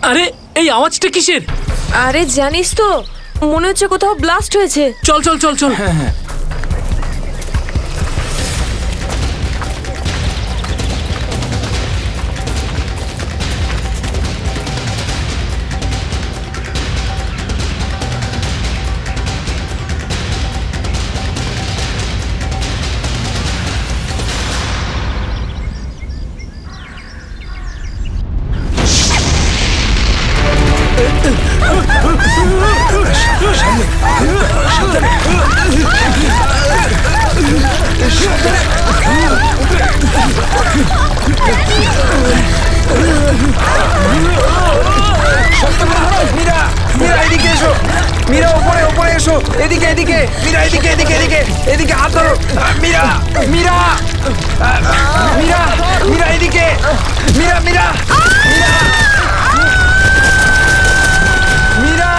আরে এই আওয়াজটা কিসের? আরে জানিস তো, মনে হচ্ছে কোথাও ব্লাস্ট হয়েছে। চল চল চল চল। হ্যাঁ হ্যাঁ মীরা, মীরা এদিকে এসো। মীরা ওপরে ওপরে এসো। এদিকে এদিকে মীরা, এদিকে এদিকে এদিকে এদিকে হাত ধরো। মীরা, মীরা, মীরা, মীরা এদিকে। মীরা, মীরা, মীরা, মীরা,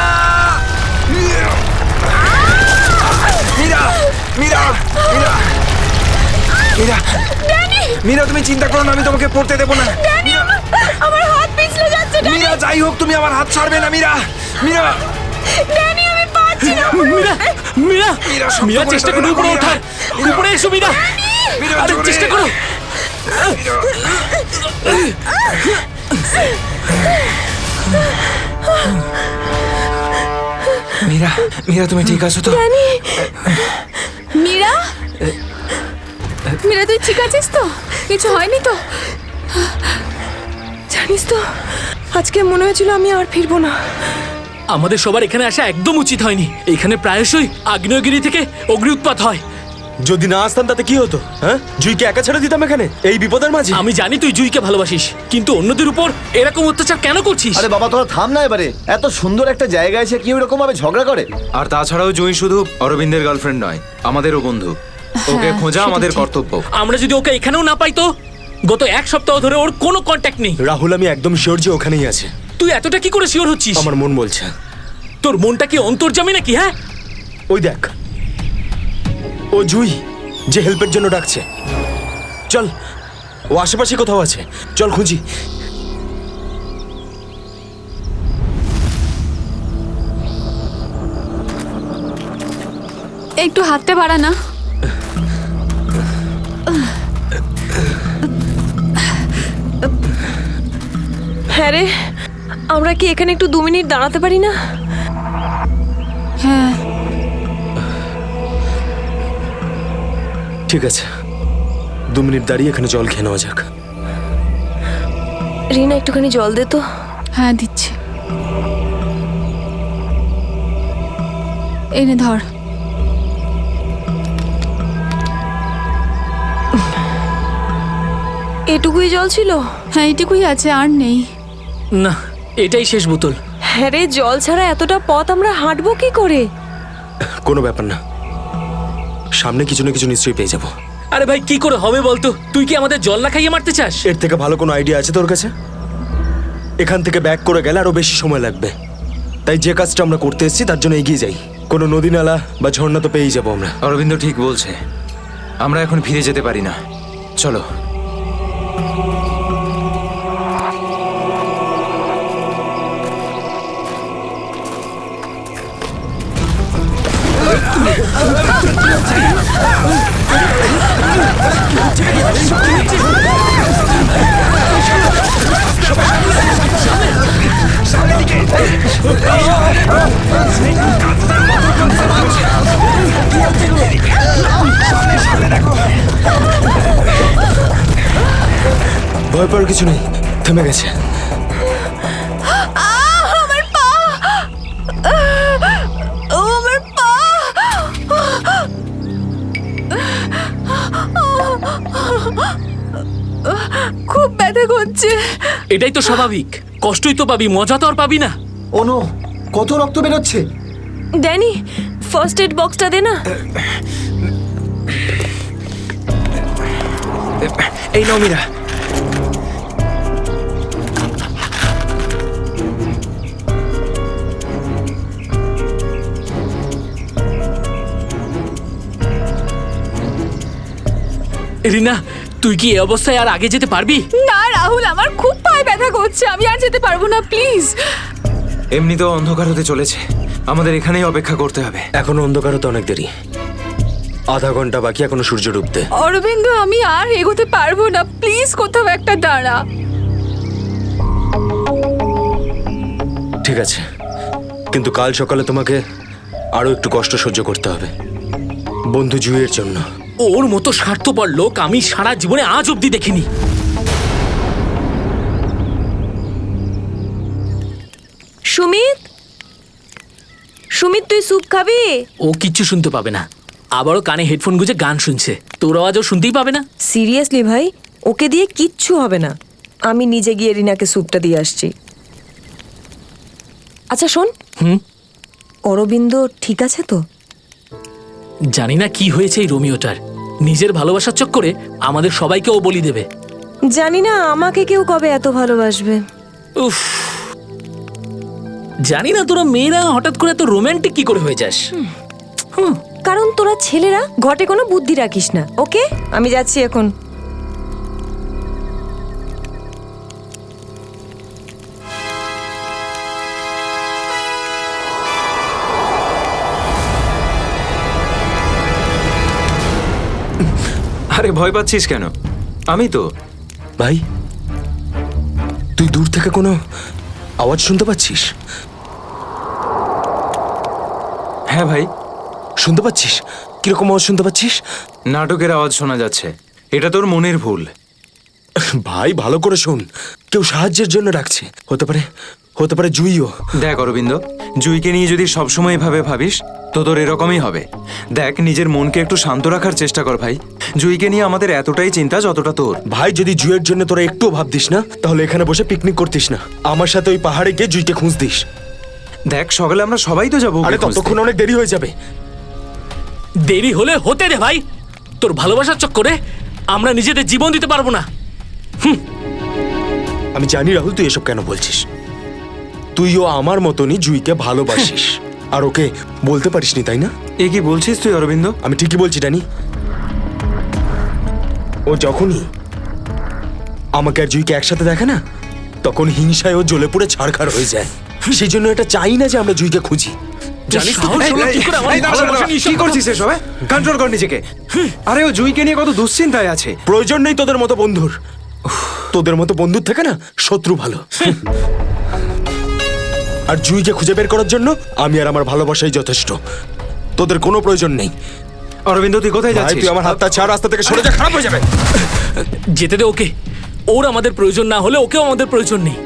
মীরা, মীরা, মীরা, মীরা, মীরা তুমি চিন্তা করো না, আমি তোমাকে পড়তে দেবো না। আমার হাত পিছলে যাচ্ছে। মীরা যাই হোক তুমি আমার হাত ছাড়বে না। মীরা, মীরা, ড্যানি, আমি পাচ্ছি না। মীরা মীরা মীরা, শক্ত মীরা করে চেষ্টা ধরো করো না, উপরে মীরা। ওঠার। উপরে এসো মীরা। মীরা, আরে জোরে। চেষ্টা করো। মীরা, মীরা তুমি ঠিক আছো তো? মীরা, মীরা তুই ঠিক আছিস তো? কিছু হয়নি তো? জানিস তো, আজকে মনে হয়েছিল আমি আর ফিরবো না। আমাদের সবার এখানে আসা একদম উচিত হয়নি। এখানে প্রায়শই আগ্নেয়গিরি থেকে অগ্নি উৎপাত হয়। যদি না আসতাম তাতে কি হতো? হ্যাঁ, জুইকে একা ছেড়ে দিতাম এখানে এই বিপদের মাঝে? আমি জানি তুই জুইকে ভালোবাসিস, কিন্তু অন্যদের উপর এরকম অত্যাচার কেন করছিস? আরে বাবা তোরা থাম না এবারে। এত সুন্দর একটা জায়গায় এসে কি এরকম ভাবে ঝগড়া করে? আর তাছাড়াও জুঁই শুধু অরবিন্দের গার্লফ্রেন্ড নয়, আমাদেরও বন্ধু। ওকে খোঁজা আমাদের কর্তব্য। আমরা যদি ওকে এখানেও না পাই তো? গত এক সপ্তাহ ধরে ওর কোনো কন্ট্যাক্ট নেই। রাহুল, আমি একদম শিওর যে ওখানেই আছে। তুই এতটা কি করে শিওর হচ্ছিস? আমার মন বলছে। তোর মনটা কি অন্তর্যামী নাকি? হ্যাঁ, ওই দেখ, ও জুই যে হেল্পের জন্য ডাকছে। চল, ও আশেপাশে কোথাও আছে, চল খুঁজি। একটু হাতটা বাড়া না। হ্যাঁ রে, আমরা কি এখানে একটু 2 মিনিট দাঁড়াতে পারি না? হ্যাঁ, ঠিক আছে, 2 মিনিট দাঁড়িয়ে এখানে জল খেয়ে নেওয়া যাক। রিনা, একটুখানি জল দে তো। হ্যাঁ দিচ্ছি। এনে ধর। এটুকুই জল ছিল? হ্যাঁ এটুকুই আছে, আর নেই। না, এটাই শেষ বোতল। হ্যাঁ রে, জল ছাড়া এতটা পথ আমরা হাঁটবো কি করে? কোনো ব্যাপার না, সামনে কিছু না কিছু নিশ্চয়ই পেয়ে যাবো। আরে ভাই, কি করে হবে বলতো? তুই কি আমাদের জল না খাইয়ে মারতে চাস? এর থেকে ভালো কোনো আইডিয়া আছে তোর কাছে? এখান থেকে ব্যাক করে গেলে আরো বেশি সময় লাগবে। তাই যে কাজটা আমরা করতে এসেছি তার জন্য এগিয়ে যাই। কোনো নদী নালা বা ঝর্ণা তো পেয়েই যাবো আমরা। অরবিন্দ ঠিক বলছে, আমরা এখন ফিরে যেতে পারি না। চলো। ভয় পাওয়ার কিছু নেই, থেমে গেছে। আমার পা, আমার পা। খুব ব্যথা করছে। এটাই তো স্বাভাবিক, কষ্টই তো পাবি, মজা তো আর পাবি না। ও নো, কত রক্ত বেরোচ্ছে। ড্যানি, ফার্স্ট এড বক্সটা দে না। এই নাও মীরা। রিনা, তুই কি এই অবস্থায় আর আগে যেতে পারবি? না রাহুল, আমার খুব পায়ে ব্যথা করছে, আমি আর যেতে পারবো না, প্লিজ। এমনিতেও অন্ধকার হতে চলেছে, আমাদের এখানেই অপেক্ষা করতে হবে। এখনো অন্ধকার হতে অনেক দেরি, আধা ঘন্টা বাকি এখনো সূর্য ডুবতে। অরবিন্দ, আমি আর এগোতে পারবো না, প্লিজ কোথাও একটা দাঁড়া। ঠিক আছে, কিন্তু কাল সকালে তোমাকে আরো একটু কষ্ট সহ্য করতে হবে বন্ধু জুইয়ের জন্য। ওর মতো স্বার্থপর লোক আমি সারা জীবনে আজ অব্দি দেখিনি। সুমিত, সুমিত তুই স্যুপ খাবি? ও কিচ্ছু শুনতে পাবে না, আবারও কানে হেডফোন গুঁজে গান শুনছে, তোর আওয়াজও শুনতেই পাবে না। সিরিয়াসলি ভাই, ওকে দিয়ে কিচ্ছু হবে না, আমি নিজে গিয়ে রিনাকে স্যুপটা দিয়ে আসছি। আচ্ছা শোন, অরবিন্দ ঠিক আছে তো? জানি না কি হয়েছে এই রোমিওটার, নিজের ভালোবাসার চক্করে আমাদের সবাইকে ও বলি দেবে। জানি না আমাকে কেউ কবে এত ভালোবাসবে। উফ, জানি না তোরা মেয়েরা হঠাৎ করে এত রোমান্টিক কি করে হয়ে যাস। কারণ তোরা ছেলেরা ঘটে কোনো বুদ্ধি রাখিস না। ওকে, আমি যাচ্ছি এখন। আরে ভয় পাচ্ছিস কেন? আমি তো। ভাই, তুই দূর থেকে কোনো আওয়াজ শুনতে পাচ্ছিস? হ্যাঁ ভাই, শুনতে পাচ্ছিস? কিরকম আওয়াজ শুনতে পাচ্ছিস? নাটকের আওয়াজ শোনা যাচ্ছে, এটা তোর মনের ভুল। ভাই ভালো করে শোন, কেউ সাহায্যের জন্য ডাকছে, হতে পারে জুইও। দেখ অরবিন্দ, জুইকে নিয়ে যদি সবসময় এভাবে ভাবিস তো তোর এরকমই হবে। দেখ, নিজের মনকে একটু শান্ত রাখার চেষ্টা কর ভাই। জুইকে নিয়ে আমাদের এতটাই চিন্তা যতটা তোর। ভাই, যদি জুইয়ের জন্য তোরা একটুও ভাবতিস না, তাহলে এখানে বসে পিকনিক করতিস না, আমার সাথে ওই পাহাড়ে গিয়ে জুইকে খুঁজতিস। দেখ, সকালে আমরা সবাই তো যাবো। আরে ততক্ষণ অনেক দেরি হয়ে যাবে। দেরি হলে হতে দে ভাই, তোর ভালোবাসার চক্করে আমরা নিজেদের জীবন দিতে পারবো না। আমি জানি রাহুল, তুই এসব কেন বলছিস। তুইও আমার মতনই জুইকে ভালোবাসিস, আর ওকে বলতে পারিসনি, তাই না? এ কি বলছিস তুই অরবিন্দ? আমি ঠিকই বলছি ড্যানি। ও যখনই আমাকে আর জুইকে একসাথে দেখে না, তখন হিংসায় ও জ্বলে পুড়ে ছাড়খাড় হয়ে যায়। সেই জন্য এটা চাই না যে আমরা জুইকে খুঁজি। জানিস তো এই, হলো কি করে আমার এই, দাঁড়া, ভালোবাসা দাঁড়া, নিয়ে কি এসব করছিস এসব? কন্ট্রোল কর নিজেকে। আরে ও জুইকে নিয়ে কত দুশ্চিন্তায় আছে। প্রয়োজন নেই তোদের মতো বন্ধুর, তোদের মতো বন্ধুর থেকে না শত্রু ভালো। আর জুইকে খুঁজে বের করার জন্য আমি আর আমার ভালোবাসাই যথেষ্ট, তোদের কোনো প্রয়োজন নেই। অরবিন্দ তুই কোথায় ভাই, যাচ্ছিস? তুই আমার হাতটা ছাড়, রাস্তা থেকে সরে যা, খারাপ হয়ে যাবে। যেতে দে ওকে, ওর আমাদের প্রয়োজন না হলে ওকেও আমাদের প্রয়োজন নেই।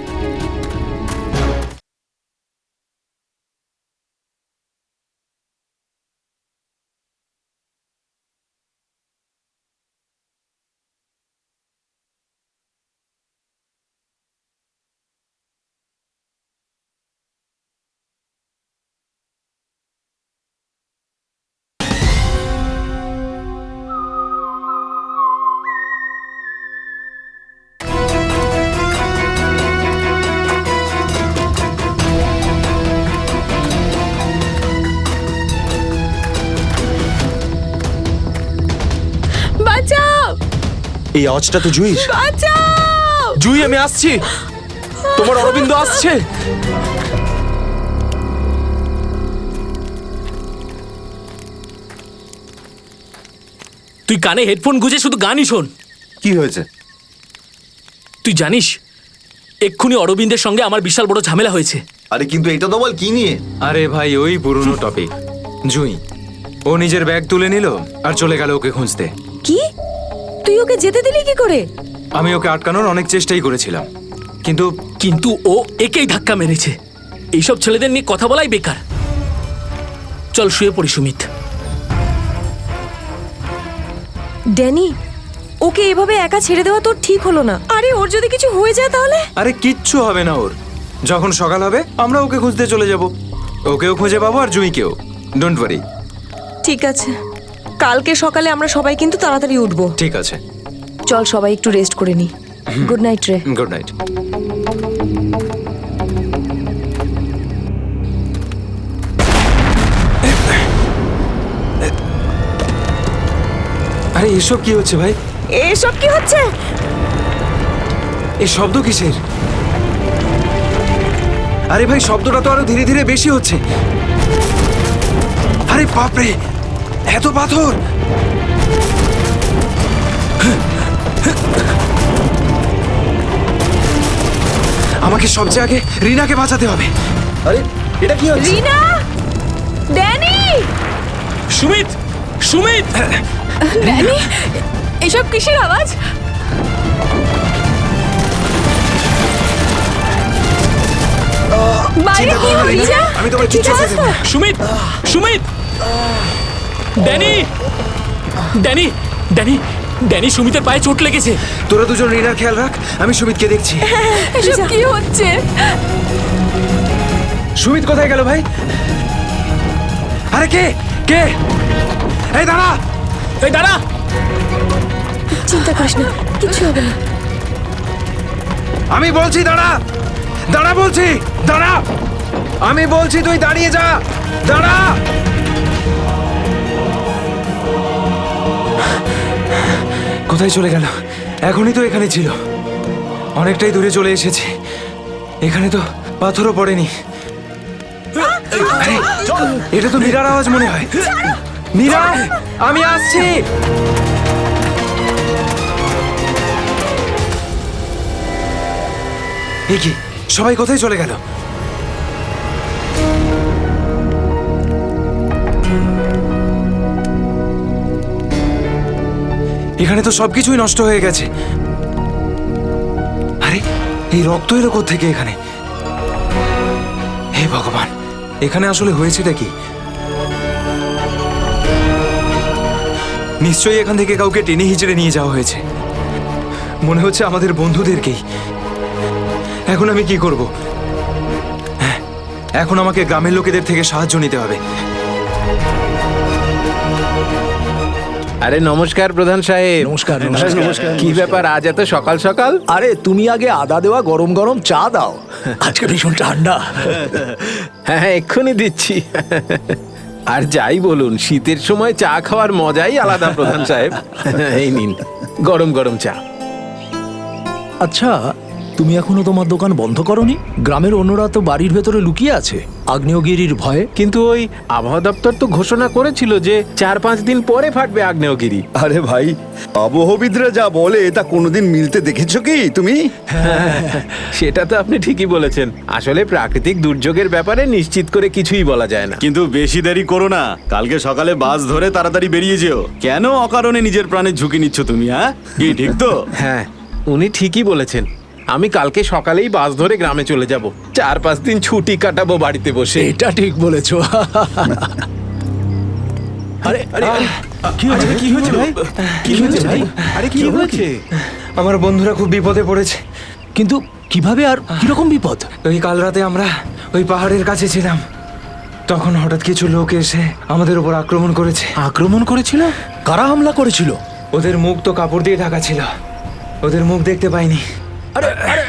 বাঁচাও, এই আওয়াজটা তো জুইর। বাঁচাও। জুই, আমি আসছি, তোমার অরবিন্দ আসছে। তুই কানে হেডফোন গুঁজে শুধু গানই শোন। কি হয়েছে? তুই জানিস এক্ষুনি অরবিন্দের সঙ্গে আমার বিশাল বড় ঝামেলা হয়েছে। আরে কিন্তু এটা তো বল কি নিয়ে? আরে ভাই, ওই পুরনো টপিক। জুই ও নিজের ব্যাগ তুলে নিল আর চলে গেল ওকে খুঁজতে। কি? তুই ওকে যেতে দিলি কি করে? আমি ওকে আটকানোর অনেক চেষ্টাই করেছিলাম, কিন্তু কিন্তু ও একেই ধাক্কা মেরেছে। এইসব ছেলেদের নিয়ে কথা বলাই বেকার। চল শুয়ে পড়ি সুমিত। ড্যানি, ওকে এভাবে একা ছেড়ে দেওয়া তোর ঠিক হলো না। আরে ওর যদি কিছু হয়ে যায় তাহলে? আরে কিচ্ছু হবে না ওর। যখন সকাল হবে আমরা ওকে খুঁজতে চলে যাব, ওকেও খুঁজে পাবো আর জুইকেও। Don't worry. ঠিক আছে, কালকে সকালে আমরা সবাই কিন্তু তাড়াতাড়ি উঠবো। ঠিক আছে, চল সবাই একটু রেস্ট করে নি। গুড নাইট রে। Good night. আরে এসব কি হচ্ছে ভাই? এসব কি হচ্ছে? এই শব্দ কিসের? আরে ভাই, শব্দটা তো আরো ধীরে ধীরে বেশি হচ্ছে। আরে বাপরে, এত পাথর! আমাকে সবচেয়ে আগে রিনাকে বাঁচাতে হবে। আরে এটা কি হচ্ছে? রিনা, ড্যানি, সুমিত, সুমিত, ড্যানি, এসব কিসের আওয়াজ? বাইরে কি হচ্ছে? আমি তোমার কিচ্ছু ঠিক করতে আছে? দেব না। Sumit, Sumit, Danny, Danny, Danny, Danny, সুমিতের পায়ে চোট লেগেছে। তোরা দুজন রিনার খেয়াল রাখ, আমি সুমিতকে দেখছি। এসব কি হচ্ছে? সুমিত কোথায় গেল ভাই? আরে কে কে? এই দাঁড়া! এই দাঁড়া, চিন্তা করিস না, কিছু হবে না। আমি বলছি দাঁড়া! দাঁড়া বলছি! দাঁড়া! আমি বলছি তুই দাঁড়িয়ে যা! দাঁড়া! কোথায় চলে গেল? এখনই তো এখানে ছিল। অনেকটাই দূরে চলে এসেছি। এখানে তো পাথরও পড়েনি। আরে, এটা তো মীরার আওয়াজ মনে হয়। মীরা, আমি আসছি। এ কি, সবাই কোথায় চলে গেল? এখানে তো সবকিছুই নষ্ট হয়ে গেছে। আরে, এই রক্ত এলো কোত্থেকে এখানে? হে ভগবান, এখানে আসলে হয়েছেটা কি? নিশ্চয়ই এখান থেকে কাউকে টেনে হিচড়ে নিয়ে যাওয়া হয়েছে। মনে হচ্ছে আমাদের বন্ধুদেরকেই। এখন আমি কি করব? হ্যাঁ, এখন আমাকে গ্রামের লোকেদের থেকে সাহায্য নিতে হবে। আরে নমস্কার প্রধান সাহেব। নমস্কার কি ব্যাপার আজ এত সকাল সকাল? আরে তুমি আগে আদা দেওয়া গরম গরম চা দাও, আজকে ভীষণ ঠান্ডা। হ্যাঁ হ্যাঁ, এক্ষুনি দিচ্ছি। আর যাই বলুন, শীতের সময় চা খাওয়ার মজাই আলাদা প্রধান সাহেব। এই নিন গরম গরম চা। আচ্ছা, তুমি এখনো তোমার দোকান বন্ধ করনি? গ্রামের অন্যরা তো বাড়ির ভেতরে লুকিয়ে আছে আগ্নেয়গিরির ভয়ে। কিন্তু ওই আবহাওয়া দপ্তর তো ঘোষণা করেছিল যে 4-5 দিন পরে ফাটবে আগ্নেয়গিরি। আরে ভাই, আবহবিদরা যা বলে তা কোনোদিন মিলতে দেখেছো কি তুমি? সেটা তো আপনি ঠিকই বলেছেন। আসলে প্রাকৃতিক দুর্যোগের ব্যাপারে নিশ্চিত করে কিছুই বলা যায় না। কিন্তু বেশি দেরি করো না, কালকে সকালে বাস ধরে তাড়াতাড়ি বেরিয়ে যেও। কেন অকারণে নিজের প্রাণের ঝুঁকি নিচ্ছ তুমি? হ্যাঁ, কি ঠিক তো? হ্যাঁ, উনি ঠিকই বলেছেন। আমি কালকে সকালেই বাস ধরে গ্রামে চলে যাব। 4-5 দিন ছুটি কাটাবো বাড়িতে বসে। এটা ঠিক বলেছো। আরে আরে আরে, কি হয়েছে? কি হয়েছে ভাই? কি হয়েছে ভাই? আরে কি হয়েছে? আমার বন্ধুরা খুব বিপদে পড়েছে। কিন্তু কিভাবে আর কিরকম বিপদ? ওই কাল রাতে আমরা ওই পাহাড়ের কাছে ছিলাম, তখন হঠাৎ কিছু লোক এসে আমাদের উপর আক্রমণ করেছে। আক্রমণ করেছিল? কারা হামলা করেছিল? ওদের মুখ তো কাপড় দিয়ে ঢাকা ছিল, ওদের মুখ দেখতে পাইনি। আরে আরে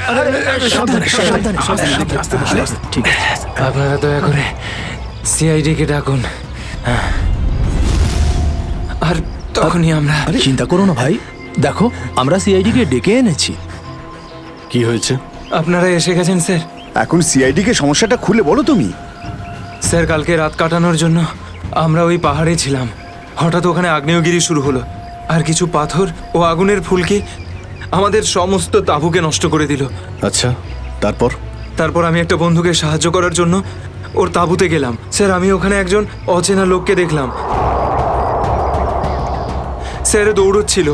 আরে, সাবধানে সাবধানে সাবধানে, আস্তে আস্তে, ঠিক আছে। আপনারা দয়া করে সিআইডি কে ডাকুন। আর তখনই আমরা চিন্তা করো না ভাই, দেখো আমরা সিআইডি কে ডেকে এনেছি। কি হয়েছে? আপনারা এসে গেছেন স্যার। এখন সিআইডি কে সমস্যাটা খুলে বলো তুমি। স্যার, কালকে রাত কাটানোর জন্য আমরা ওই পাহাড়ে ছিলাম। হঠাৎ ওখানে আগ্নেয়গিরি শুরু হলো, আর কিছু পাথর ও আগুনের ফুলকি আমাদের সমস্ত তাঁবুকে নষ্ট করে দিল। আচ্ছা, তারপর? তারপর আমি একটা বন্ধুকে সাহায্য করার জন্য ওর তাঁবুতে গেলাম। স্যার, আমি ওখানে একজন অচেনা লোককে দেখলাম। স্যার দৌড়চ্ছিল,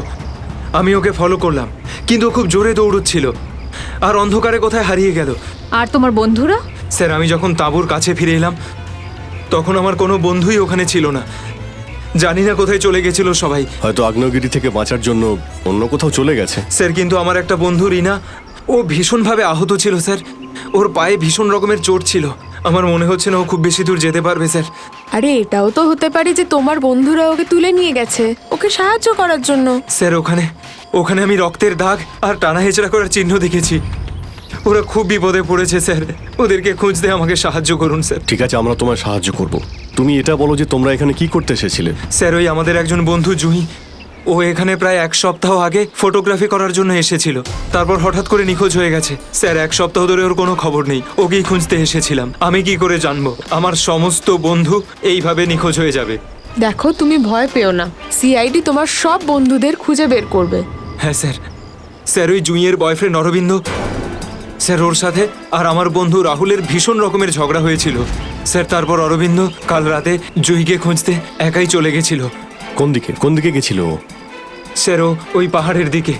আমি ওকে ফলো করলাম, কিন্তু ও খুব জোরে দৌড়চ্ছিল আর অন্ধকারে কোথায় হারিয়ে গেল। আর তোমার বন্ধুরা? স্যার, আমি যখন তাঁবুর কাছে ফিরে এলাম তখন আমার কোনো বন্ধুই ওখানে ছিল না। জানি না কোথায় চলে গেছিল সবাই। হয়তো আগ্নেয়গিরি থেকে বাঁচার জন্য অন্য কোথাও চলে গেছে। স্যার, কিন্তু আমার একটা বন্ধু রিনা, ও ভীষণভাবে আহত ছিল স্যার। ওর পায়ে ভীষণ রকমের চোট ছিল। আমার মনে হচ্ছে না ও খুব বেশি দূর যেতে পারবে স্যার। আরে এটাও তো হতে পারে যে তোমার বন্ধুরা ওকে তুলে নিয়ে গেছে ওকে সাহায্য করার জন্য। স্যার, ওখানে আমি রক্তের দাগ আর টানা হেঁচড়া করার চিহ্ন দেখেছি। ওরা খুব বিপদে পড়েছে স্যার, ওদেরকে খুঁজতে আমাকে সাহায্য করুন স্যার। ঠিক আছে, আমরা তোমায় সাহায্য করব। তুমি এটা বলো যে তোমরা এখানে কি করতে এসেছিলে? স্যার, ওই আমাদের একজন বন্ধু জুহি, ও এখানে প্রায় 1 সপ্তাহ আগে ফটোগ্রাফি করার জন্য এসেছিল, তারপর হঠাৎ করে নিখোঁজ হয়ে গেছে। স্যার 1 সপ্তাহ ধরে ওর কোনো খবর নেই। ওকেই খুঁজতে এসেছিলাম। আমি কি করে জানবো আমার সমস্ত বন্ধু এইভাবে নিখোঁজ হয়ে যাবে? দেখো, তুমি ভয় পেও না, সিআইডি তোমার সব বন্ধুদের খুঁজে বের করবে। হ্যাঁ স্যার। স্যার ওই জুঁইয়ের বয়ফ্রেন্ড অরবিন্দ, স্যার ওর সাথে আর আমার বন্ধু রাহুলের ভীষণ রকমের ঝগড়া হয়েছিল স্যার। তারপর অরবিন্দ কাল রাতে জুঁইকে খুঁজতে একাই চলে গেছিল। কোন দিকে গেছিল ও? স্যার ও ওই পাহাড়ের দিকে।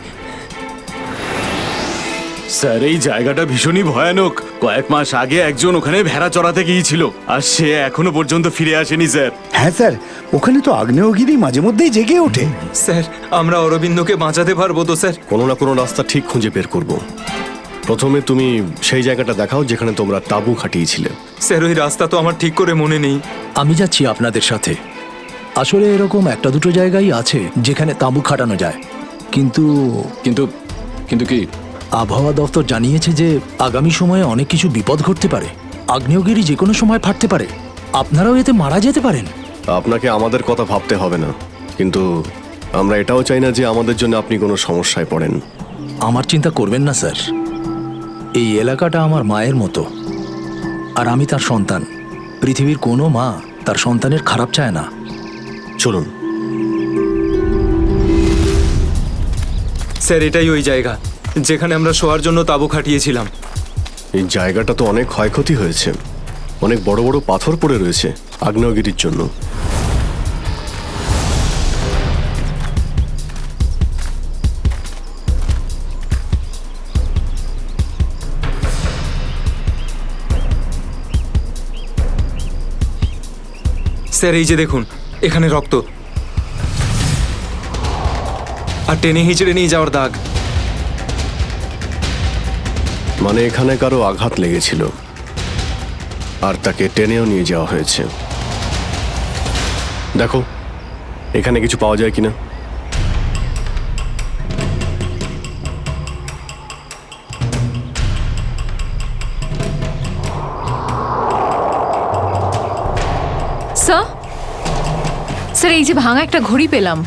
স্যার এই জায়গাটা ভীষণই ভয়ানক। কয়েক মাস আগে একজন ওখানে ভেড়া চড়াতে গিয়েছিল, আর সে এখনো পর্যন্ত ফিরে আসেনি স্যার। হ্যাঁ স্যার, ওখানে তো আগ্নেয়গিরি মাঝে মধ্যেই জেগে ওঠে। স্যার আমরা অরবিন্দকে বাঁচাতে পারবো তো স্যার? কোনো না কোনো রাস্তা ঠিক খুঁজে বের করব। প্রথমে তুমি সেই জায়গাটা দেখাও যেখানে তোমরা তাঁবু খাটিয়েছিলে। স্যার ওই রাস্তা তো আমার ঠিক করে মনে নেই। আমি যাচ্ছি আপনাদের সাথে। আসলে এরকম একটা দুটো জায়গায় আছে যেখানে তাঁবু খাটানো যায়, কিন্তু কিন্তু কিন্তু কি? আবহাওয়া দপ্তর জানিয়েছে যে আগামী সময়ে অনেক কিছু বিপদ ঘটতে পারে। আগ্নেয়গিরি যে কোনো সময় ফাটতে পারে, আপনারাও এতে মারা যেতে পারেন। আপনাকে আমাদের কথা ভাবতে হবে না, কিন্তু আমরা এটাও চাই না যে আমাদের জন্য আপনি কোনো সমস্যায় পড়েন। আমার চিন্তা করবেন না স্যার, এই এলাকাটা আমার মায়ের মতো, আর আমি তার সন্তান। পৃথিবীর কোনো মা তার সন্তানের খারাপ চায় না। চলুন। স্যার এটাই ওই জায়গা যেখানে আমরা শোয়ার জন্য তাঁবু খাটিয়েছিলাম। এই জায়গাটা তো অনেক ক্ষয়ক্ষতি হয়েছে, অনেক বড় বড় পাথর পড়ে রয়েছে আগ্নেয়গিরির জন্য। স্যার এই যে দেখুন, এখানে রক্ত আর টেনে হিঁচড়ে নিয়ে যাওয়ার দাগ। মানে এখানে কারো আঘাত লেগেছিল আর তাকে টেনেও নিয়ে যাওয়া হয়েছে। দেখো এখানে কিছু পাওয়া যায় কিনা। স্যার এই যে ভাঙা একটা ঘড়ি পেলাম।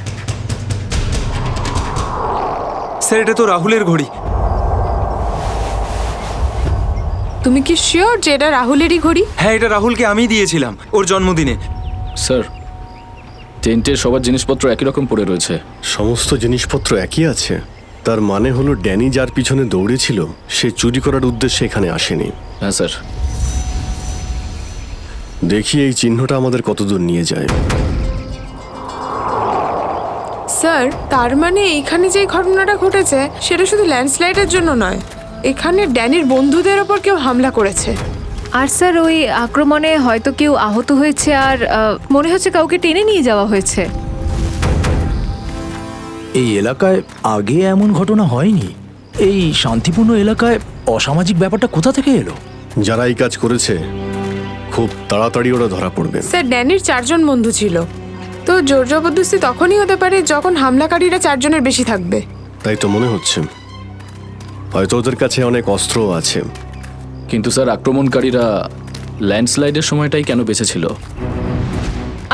স্যার এটা তো রাহুলের ঘড়ি। তুমি কি শিওর যে এটা রাহুলেরই ঘড়ি? হ্যাঁ এটা রাহুলকে আমিই দিয়েছিলাম ওর জন্মদিনে। স্যার টেন্টের সবার জিনিসপত্র একই রকম পড়ে রয়েছে। সমস্ত জিনিসপত্র একই আছে, তার মানে হলো ড্যানি যার পিছনে দৌড়েছিল সে চুরি করার উদ্দেশ্যে এখানে আসেনি। হ্যাঁ স্যার। দেখি এই চিহ্নটা আমাদের কতদূর নিয়ে যায়। স্যার তার মানে এইখানে যে ঘটনাটা ঘটেছে সেটা শুধু ল্যান্ডস্লাইডের জন্য নয়, এখানে ড্যানির বন্ধুদের ওপর কেউ হামলা করেছে। আর স্যার ওই আক্রমণে হয়তো কেউ আহত হয়েছে, আর মনে হচ্ছে কাউকে টেনে নিয়ে যাওয়া হয়েছে। এই এলাকায় আগে এমন ঘটনা হয়নি। এই শান্তিপূর্ণ এলাকায় অসামাজিক ব্যাপারটা কোথা থেকে এলো? যারা এই কাজ করেছে খুব তাড়াতাড়ি ওরা ধরা পড়বে। স্যার ড্যানির 4 জন বন্ধু ছিল, তো জোর জবরদস্তি তখনই হতে পারে যখন হামলাকারীরা 4 জনের বেশি থাকবে। তাই তো মনে হচ্ছে, হয়তো ওদের কাছে অনেক অস্ত্র আছে। কিন্তু স্যার আক্রমণকারীরা ল্যান্ডস্লাইডের সময়টাই কেন বেঁচেছিল?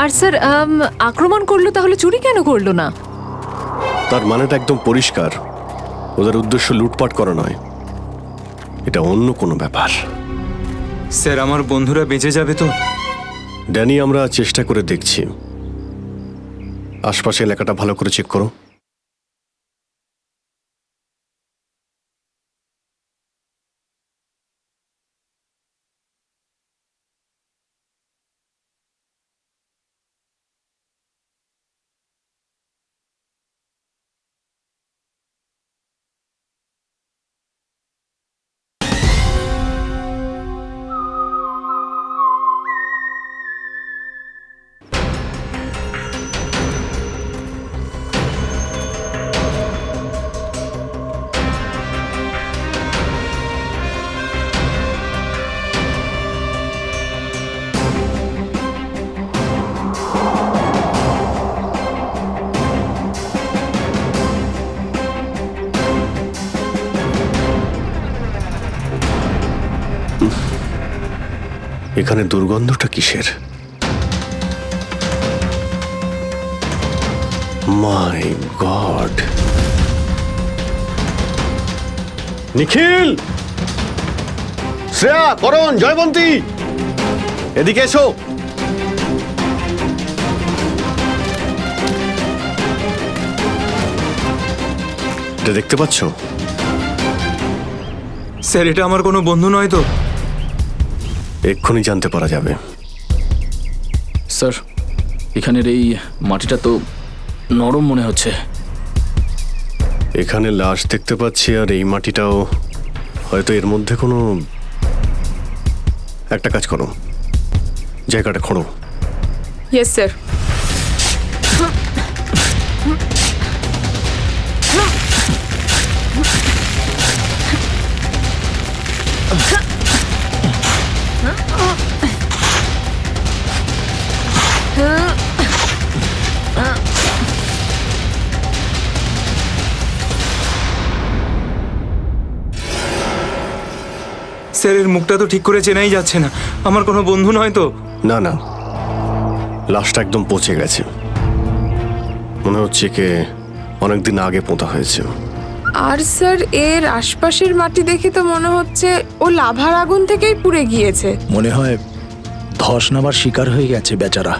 আর স্যার আক্রমণ করলো তাহলে চুরি কেন করলো না? তার মানেটা একদম পরিষ্কার, ওদের উদ্দেশ্য লুটপাট করা নয়, এটা অন্য কোনো ব্যাপার। স্যার আমার বন্ধুরা বেঁচে যাবে তো? ড্যানি আমরা চেষ্টা করে দেখছি। আশপাশে এলাকাটা ভালো করে চেক করো। এখানে দুর্গন্ধটা কিসের? মাই গড, নিখিল, শ্রেয়া, করণ, জয়বন্তী, এদিকে এসো। এটা দেখতে পাচ্ছ? স্যার, এটা আমার কোনো বন্ধু নয় তো? এক্ষুনি জানতে পারা যাবে। স্যার, এখানের এই মাটিটা তো নরম মনে হচ্ছে। এখানে লাশ দেখতে পাচ্ছি, আর এই মাটিটাও হয়তো এর মধ্যে কোনো একটা কাজ করো, জায়গাটা খোঁড়ো। Yes sir. স্যার, এর মুখটা তো ঠিক করে চেনাই যাচ্ছে না। আমার কোনো বন্ধু নয় তো? না না, লাশটা একদম পচে গেছে, মনে হচ্ছে কে অনেকদিন আগে পোঁতা হয়েছে। আর স্যার, এর আশপাশের মাটি দেখে তো মনে হচ্ছে ও লাভার আগুন থেকেই পুড়ে গিয়েছে। মনে হয় ধস নামার শিকার হয়ে গেছে বেচারা।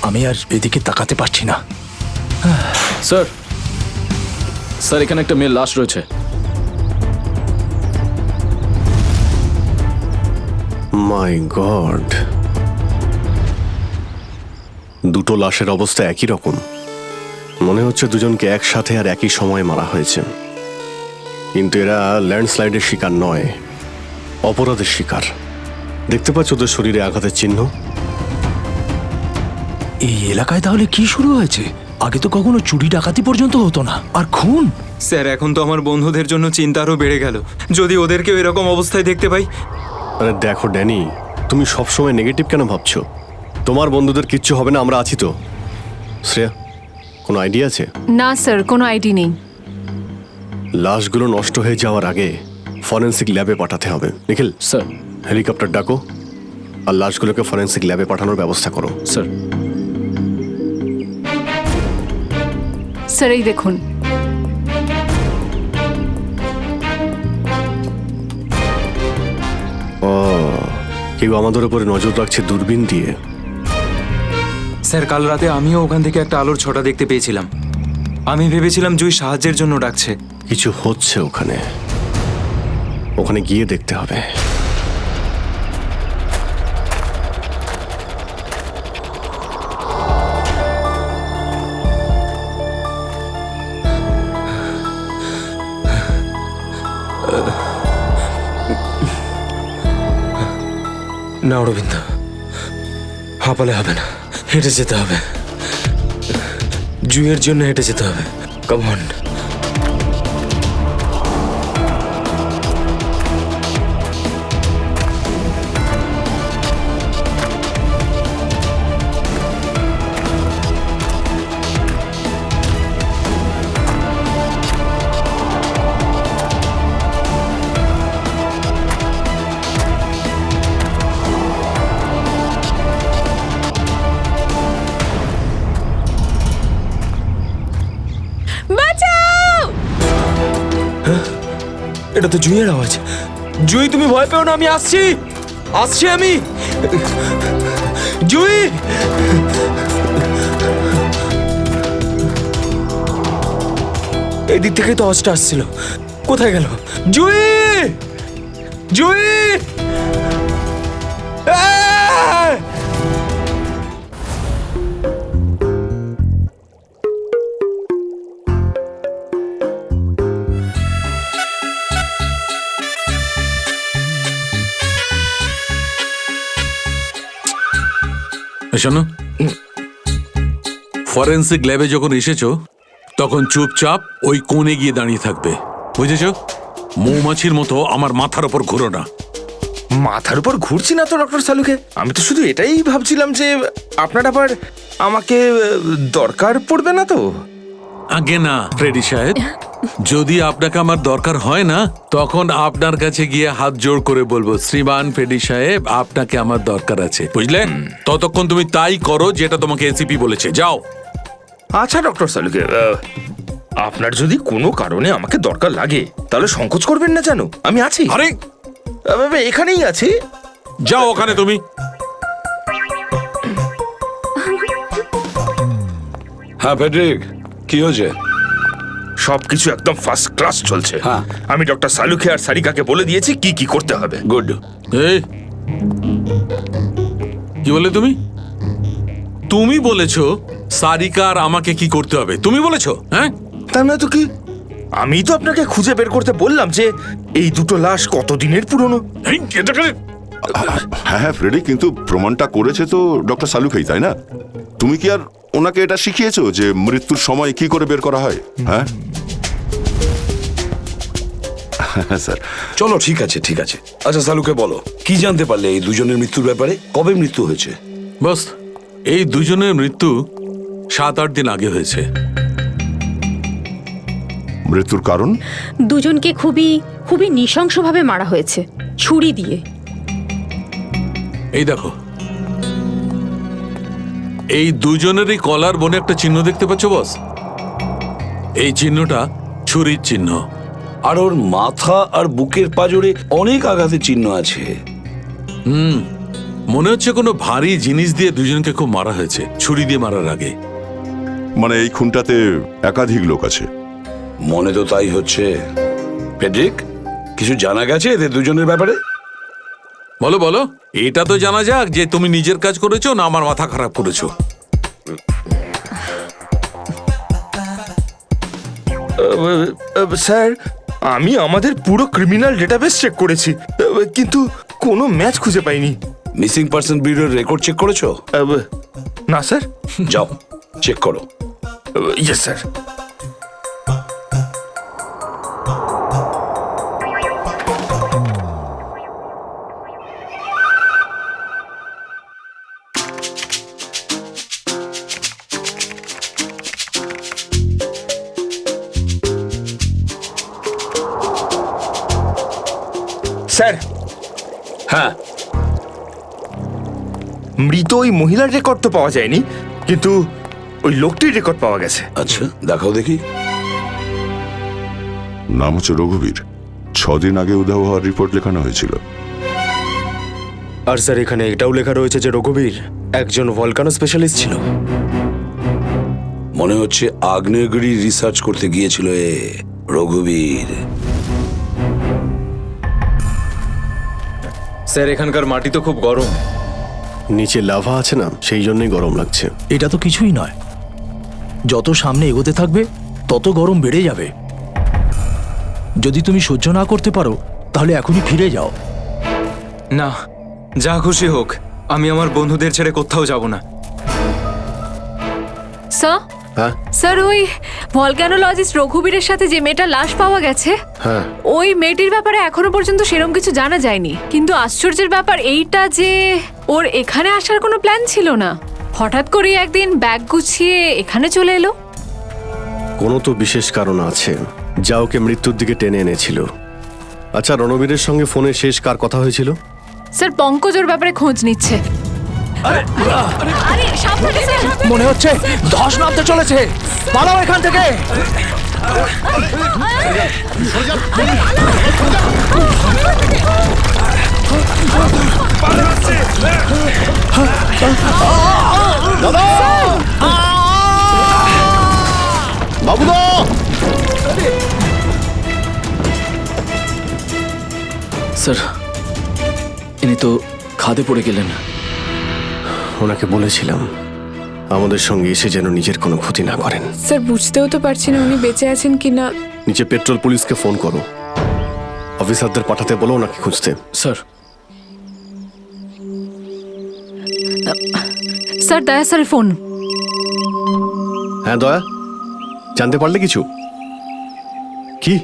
আমি আর এদিকে তাকাতে পারছি না। স্যার, স্যার, এখানে একটা মেয়ের লাশ রয়েছে। মাই গড, দুটো লাশের অবস্থা একই রকম। মনে হচ্ছে দুজনকে একসাথে আর একই সময় মারা হয়েছে, কিন্তু এরা ল্যান্ডস্লাইডের শিকার নয়, অপরাধের শিকার। দেখতে পাচ্ছ ওদের শরীরে আঘাতের চিহ্ন? এই এলাকায় তাহলে কি শুরু হয়েছে? আগে তো কখনো চুরি ডাকাতি পর্যন্ত হতো না, আর খুন! স্যার, এখন তো আমার বন্ধুদের জন্য চিন্তা আরও বেড়ে গেল। যদি ওদেরকেও এরকম অবস্থায় দেখতে পাই। আরে দেখো ড্যানি, তুমি সবসময় নেগেটিভ কেন ভাবছো? তোমার বন্ধুদের কিচ্ছু হবে না, আমরা আছি তো। শ্রেয়া, কোনো আইডিয়া আছে? না স্যার, কোনো আইডি নেই। লাশগুলো নষ্ট হয়ে যাওয়ার আগে ফরেন্সিক ল্যাবে পাঠাতে হবে। নিখিল স্যার। হেলিকপ্টার ডাকো আর লাশগুলোকে ফরেন্সিক ল্যাবে পাঠানোর ব্যবস্থা করো। স্যার। স্যার, এই দেখুন। ও, কেউ আমাদের উপরে নজর রাখছে দূরবীন দিয়ে। স্যার, কাল রাতে আমিও ওখান থেকে একটা আলোর ছটা দেখতে পেয়েছিলাম। আমি ভেবেছিলাম জুই সাহায্যের জন্য ডাকছে। কিছু হচ্ছে ওখানে, ওখানে গিয়ে দেখতে হবে। না অরবিন্দ, হাঁপালে হবে না, হেঁটে যেতে হবে। জুইয়ের জন্য হেঁটে যেতে হবে। Come on. এটা তো জুইয়ের আওয়াজ। জুই, তুমি ভয় পেও না, আমি আসছি, আসছি আমি। জুই, এই দিক থেকে তো আওয়াজটা আসছিল, কোথায় গেল? জুই, জুই! শোনো, ফরেন্সিক ল্যাবে যখন এসেছো তখন চুপচাপ ওই কোণে গিয়ে দাঁড়িয়ে থাকবে, বুঝেছো? মৌমাছির মতো আমার মাথার ওপর ঘুরো না। মাথার উপর ঘুরছি না তো ডক্টর সালুকে। আমি তো শুধু এটাই ভাবছিলাম যে আপনার আবার আমাকে দরকার পড়বে না তো। আগে না ফ্রেডি সাহেব, যদি আপনাকে আমার দরকার হয় না তখন আপনার কাছে গিয়ে হাত জোড় করে বলবো, শ্রীমান ফেডি সাহেব আপনাকে আমার দরকার আছে, বুঝলে? ততক্ষণ তুমি তাই করো যেটা তোমাকে এসিপি বলেছে, যাও। আচ্ছা ডক্টর সালুকে, আপনার যদি কোনো কারণে আমাকে দরকার লাগে তাহলে সংকোচ করবেন না, জানো আমি আছি। আরে এখানেই আছি। যাও ওখানে তুমি। হ্যাঁ ফেডরিক, কি হয়েছে? সবকিছু একদম ফার্স্ট ক্লাস চলছে। হ্যাঁ। আমি ডক্টর সালুকে আর সারিকাকে বলে দিয়েছি কি কি করতে হবে। গুড। এই কি বলে তুমি? তুমি বলেছো সারিকা আর আমাকে কি করতে হবে? তুমি বলেছো? হ্যাঁ, তা না তো কি, আমি তো আপনাকে খুঁজে বের করতে বললাম যে এই দুটো লাশ কতদিনের পুরনো। এই, এটাকে হ্যাঁ হ্যাঁ ফ্রেডি, কিন্তু প্রমাণটা করেছে তো ডক্টর সালুকেই, তাই না? তুমি কি আর ওনাকে এটা শিখিয়েছো যে মৃত্যুর সময় কি করে বের করা হয়? হ্যাঁ স্যার। চলো ঠিক আছে ঠিক আছে। আচ্ছা সালুকে বলো, কি জানতে পারলে এই দুজনের মৃত্যুর ব্যাপারে? কবে মৃত্যু হয়েছে? বস, এই দুজনের মৃত্যু 7-8 দিন আগে হয়েছে। মৃত্যুর কারণ? দুজনকে খুবই খুবই নৃশংসভাবে মারা হয়েছে, ছুরি দিয়ে। এই দেখো, এই দুজনেরই কলার বনে একটা চিহ্ন দেখতে পাচ্ছ বস? এই চিহ্নটা ছুরির চিহ্ন। আর ওর মাথা আর বুকের পাজরে অনেক আঘাতের চিহ্ন আছে। মনে হচ্ছে কোনো ভারী জিনিস দিয়ে দুজনকে খুব মারা হয়েছে, ছুরি দিয়ে মারার আগে। মানে এই খুনটাতে একাধিক লোক আছে? মনে তো তাই হচ্ছে। ফেডরিক, কিছু জানা গেছে এদের দুজনের ব্যাপারে? বলো বলো, এটা তো জানা যাক যে তুমি নিজের কাজ করেছো না আমার মাথা খারাপ করেছো। স্যার, আমি আমাদের পুরো ক্রিমিনাল ডেটাবেস চেক করেছি, কিন্তু কোনো ম্যাচ খুঁজে পাইনি। মিসিং পার্সন ব্যুরোর রেকর্ড চেক করেছো? না স্যার। যাও চেক করো। Yes sir. স্যার। হ্যাঁ, মৃত ওই মহিলার রেকর্ড তো পাওয়া যায়নি, কিন্তু ওই লোকটির রেকর্ড পাওয়া গেছে। আচ্ছা দেখাও দেখি। নাম হচ্ছে রঘুবীর। 6 দিন আগে উধাও হওয়ার রিপোর্ট লেখানো হয়েছিল। আর স্যার এখানে এটাও লেখা রয়েছে যে রঘুবীর একজন ভলকানো স্পেশালিস্ট ছিল। মনে হচ্ছে আগ্নেয়গিরি রিসার্চ করতে গিয়েছিল এ রঘুবীর। স্যার এখানকার মাটি তো খুব গরম। নিচে লাভা আছে না, সেই জন্যই গরম লাগছে। এটা তো কিছুই নয়, যত সামনে এগোতে থাকবে তত গরম বেড়ে যাবে। যদি তুমি সহ্য না করতে পারো তাহলে এখনই ফিরে যাও। না, যা খুশি হোক, আমি আমার বন্ধুদের ছেড়ে কোথাও যাব না। স্যার, হ্যাঁ স্যার ওই ভলক্যানোলজিস্ট রঘুবীরের সাথে যে মেয়েটার লাশ পাওয়া গেছে, হ্যাঁ ওই মেয়েটির ব্যাপারে এখনো পর্যন্ত সেরকম কিছু জানা যায়নি। কিন্তু আশ্চর্যের ব্যাপার এইটা যে ওর এখানে আসার কোনো প্ল্যান ছিল না, হঠাৎ করে একদিন ব্যাগ গুছিয়ে এখানে চলে এলো। কোনো তো বিশেষ কারণ আছে যা ওকে মৃত্যুর দিকে টেনে এনেছিল। আচ্ছা, রণবীরের সঙ্গে ফোনে শেষ কার কথা হয়েছিল? স্যার পঙ্কজ ওর ব্যাপারে খোঁজ নিচ্ছে। আরে সাবধানে স্যার। মনে হচ্ছে ধস নামতে চলেছে, পালাও এখান থেকে। বাবুদা! স্যার, ইনি তো খাদে পড়ে গেলেন। ওনাকে বলেছিলাম আমাদের সঙ্গে এসে যেন নিজের কোনো ক্ষতি না করেন। স্যার বুঝতেও তো পারছি না উনি বেঁচে আছেন কিনা। নিচে পেট্রোল পুলিশকে ফোন করো, অফিসারদের পাঠাতে বলো ওনাকে খুঁজতে। স্যার, স্যার দয়া স্যারের ফোন। হ্যাঁ দয়া, জানতে পারলে কিছু? কি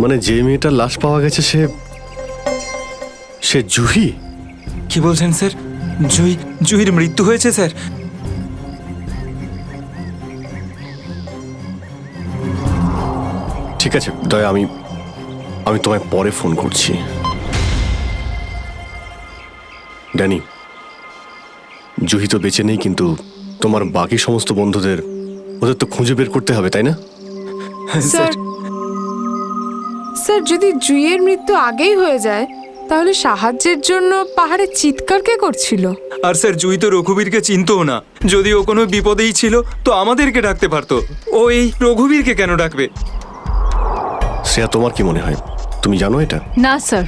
মানে যে মেয়েটার লাশ পাওয়া গেছে সে জুহি? কি বলছেন স্যার? জুহির মৃত্যু হয়েছে স্যার? ঠিক আছে দয়া, আমি তোমায় পরে ফোন করছি। ড্যানি, জুহি তো বেঁচে নেই, কিন্তু তোমার বাকি সমস্ত বন্ধুদের ওদের তো খুঁজে বের করতে হবে, তাই না? স্যার স্যার যদি জুইয়ের মৃত্যু আগেই হয়ে যায় তাহলে সাহায্যের জন্য পাহাড়ে চিৎকার কে করছিল? আর স্যার জুই তো রঘুবীরকে চিনতও না। যদি ও কোনো বিপদেই ছিল তো আমাদেরকে ডাকতে পারতো, ও এই রঘুবীরকে কেন ডাকবে? শ্রেয়া, তোমার কি মনে হয়? তুমি জানো এটা? না স্যার,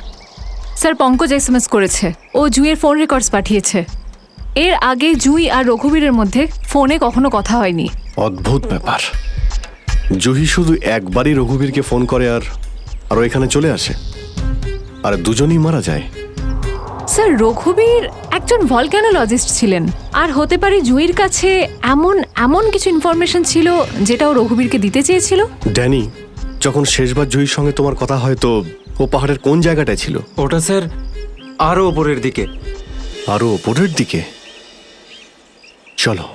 স্যার পঙ্কজ এসএমএস করেছে, ও জুইয়ের ফোন রেকর্ডস পাঠিয়েছে। এর আগে জুই আর রঘুবীরের মধ্যে ফোনে কখনো কথা হয়নি। অদ্ভুত ব্যাপার। জুহি শুধু একবারই রঘুবীরকে ফোন করে আর ও এখানে চলে আসে, আর দুজনেই মারা যায়। স্যার রঘুবীর একজন ভলক্যানোলজিস্ট ছিলেন, আর হতে পারে জুইয়ের কাছে এমন এমন কিছু ইনফরমেশন ছিল যেটা ও রঘুবীরকে দিতে চেয়েছিল। ড্যানি, যখন শেষবার জুহির সঙ্গে তোমার কথা হয় তো ও পাহাড়ের কোন জায়গাটায় ছিল? ওটা স্যার আরো ওপরের দিকে। আরো ওপরের দিকে? চলো।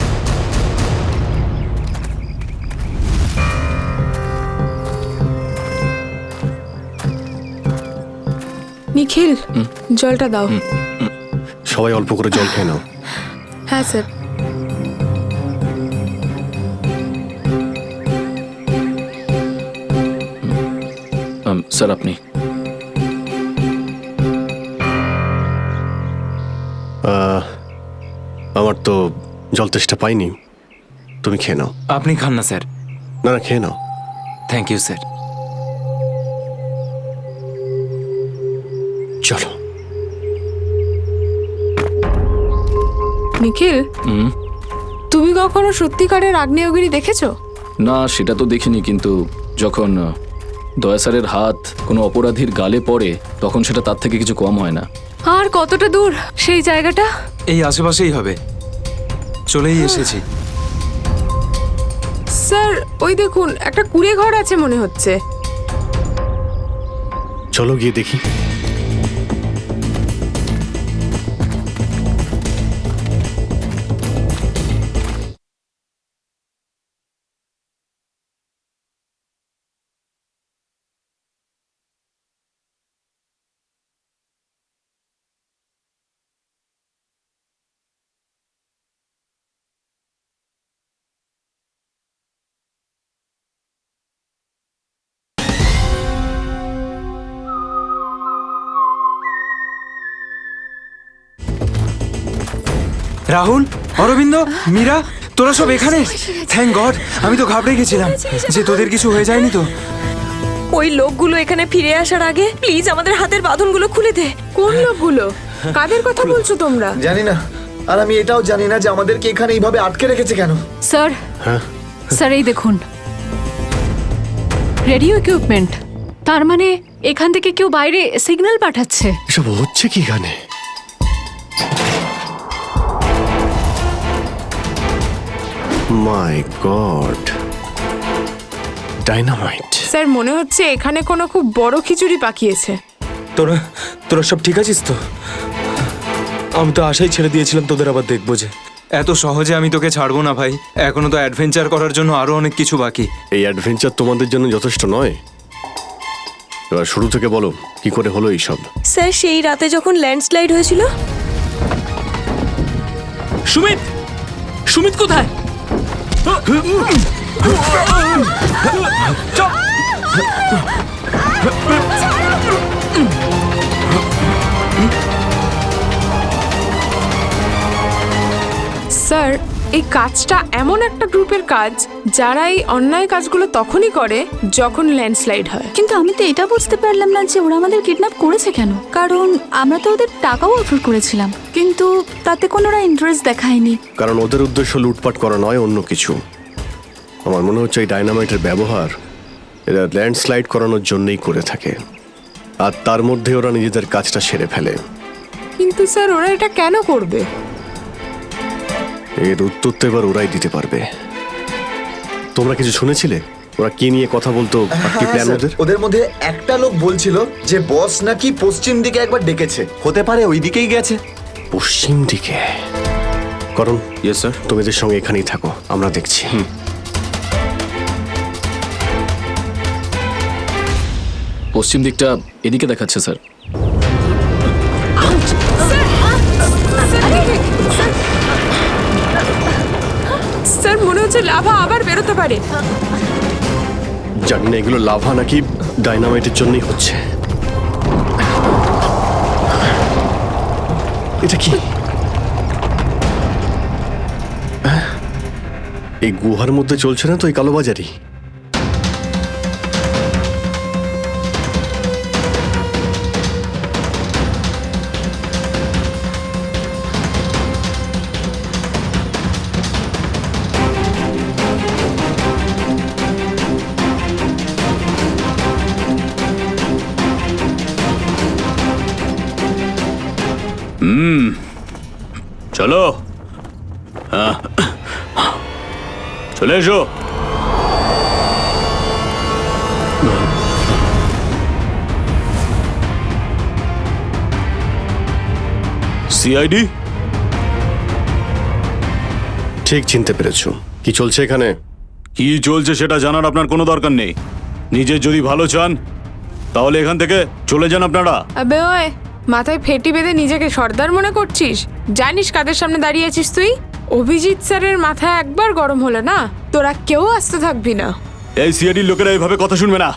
নিখিল, জলটা দাও। সবাই অল্প করে জল খেয়ে নাও। হ্যাঁ স্যার। স্যার আপনি? আমার তো জল তেষ্টা পাইনি, তুমি খেয়ে নাও। আপনি খান না স্যার। না না, খেয়ে নাও। Thank you sir. চলো। নিখিল, তুমি কখনো সত্যিকারের আগ্নেয়গিরি দেখেছো? না, সেটা তো দেখিনি, কিন্তু যখন দয়া স্যারের হাত কোনো অপরাধীর গালে পড়ে তখন সেটা তার থেকে কিছু কম হয় না। আর কতটা দূর সেই জায়গাটা? এই আশেপাশেই হবে, চলেই এসেছি। স্যার ওই দেখুন, একটা কুঁড়ে ঘর আছে মনে হচ্ছে। চলো গিয়ে দেখি। রাহুল, অরবিন্দ, মীরা, তোরা সব এখানে? থ্যাংক গড, আমি তো ঘাবড়ে গেছিলাম যে তোদের কিছু হয়ে যায়নি তো। ওই লোকগুলো এখানে ফিরে আসার আগে প্লিজ আমাদের হাতের বাঁধনগুলো খুলে দে। কোন লোকগুলো? কাদের কথা বলছো তোমরা? জানি না, আর আমি এটাও জানি না যে আমাদেরকে এখানে এইভাবে আটকে রেখেছে কেন। স্যার, স্যার এই দেখুন, রেডিও ইকুইপমেন্ট। তার মানে এখান থেকে কেউ বাইরে সিগন্যাল পাঠাচ্ছে। এসব হচ্ছে কি এখানে? মাই গড, ডাইনামাইট। স্যার মনে হচ্ছে এখানে কোনো খুব বড় খিচুড়ি পাকিয়েছে। তোরা সব ঠিক আছিস তো? আমি তো আশাই ছেড়ে দিয়েছিলাম তোদের আবার দেখবো যে। এত সহজে আমি তোকে ছাড়বো না ভাই, এখনো তো অ্যাডভেঞ্চার করার জন্য আরো অনেক কিছু বাকি। এই অ্যাডভেঞ্চার তোমাদের জন্য যথেষ্ট নয়? এবার শুরু থেকে বলো, কি করে হলো এইসব? স্যার সেই রাতে যখন ল্যান্ডস্লাইড হয়েছিল। সুমিত, সুমিত কোথায়? স্যার এই কাজটা এমন একটা গ্রুপের কাজ যারা এই অন্যায় কাজগুলো তখনই করে যখন ল্যান্ডস্লাইড হয়। কিন্তু আমি তো এটা বুঝতে পারলাম না যে ওরা আমাদের কিডন্যাপ করেছে কেন, কারণ আমরা তো ওদের টাকাও অফার করেছিলাম, কিন্তু তাতে কোনো ওরা ইন্টারেস্ট দেখায়নি। কারণ ওদের উদ্দেশ্য লুটপাট করা নয়, অন্য কিছু। আমার মনে হচ্ছে এই ডাইনামাইটের ব্যবহার এরা ল্যান্ডস্লাইড করানোর জন্যই করে থাকে, আর তার মধ্যে ওরা নিজেদের কাজটা সেরে ফেলে। কিন্তু স্যার ওরা এটা কেন করবে? এর উত্তর তো এবার ওরাই দিতে পারবে। তোমরা কিছু শুনেছিলে ওরা কি নিয়ে কথা বলতো? কি প্ল্যান ওদের? ওদের মধ্যে একটা লোক বলছিল যে বস নাকি পশ্চিম দিকে একবার ডেকেছে, হতে পারে ওই দিকেই গেছে। পশ্চিম দিকে? করণ, ইয়েস স্যার, তুমি এদের সঙ্গে এখানেই থাকো, আমরা দেখছি। পশ্চিম দিকটা এদিকে দেখাচ্ছে স্যার। স্যার মনে হচ্ছে লাভা আবার বেরোতে পারে। জানি না এগুলো লাভা নাকি ডাইনামাইটের জন্যই হচ্ছে। এটা কি? এই গুহার মধ্যে চলছে না তো এই কালোবাজারি? চলো, চলে এসো। সিআইডি? ঠিক চিনতে পেরেছো। কি চলছে এখানে? কি চলছে সেটা জানার আপনার কোনো দরকার নেই। নিজের যদি ভালো চান তাহলে এখান থেকে চলে যান আপনারা। আবে ওই, মাথায় ফেটি বেঁধে নিজেকে সর্দার মনে করছিস? জানিস কাদের সামনে দাঁড়িয়ে আছিস তুই? অভিজিৎ স্যারের মাথা একবার গরম হলো না, তোরা কেউ আসতে থাকবি না। এই সিআইডির লোকেরা এইভাবে কথা শুনবে না।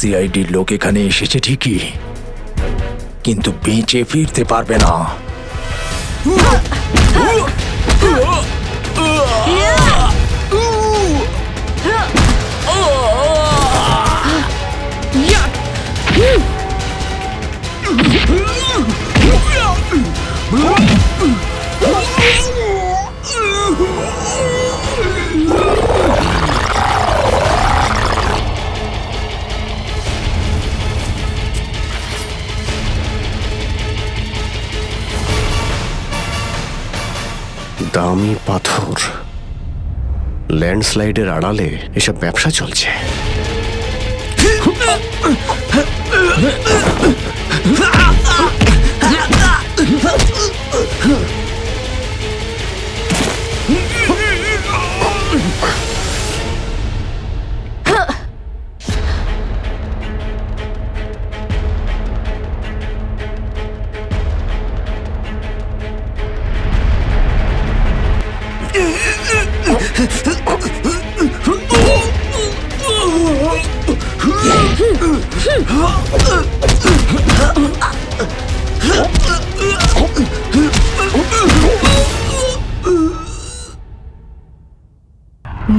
সিআইডির লোক এখানে এসেছে ঠিকই, কিন্তু বেঁচে ফিরতে পারবে না। দামি পাথর, ল্যান্ডস্লাইডের আড়ালে এসব ব্যবসা চলছে।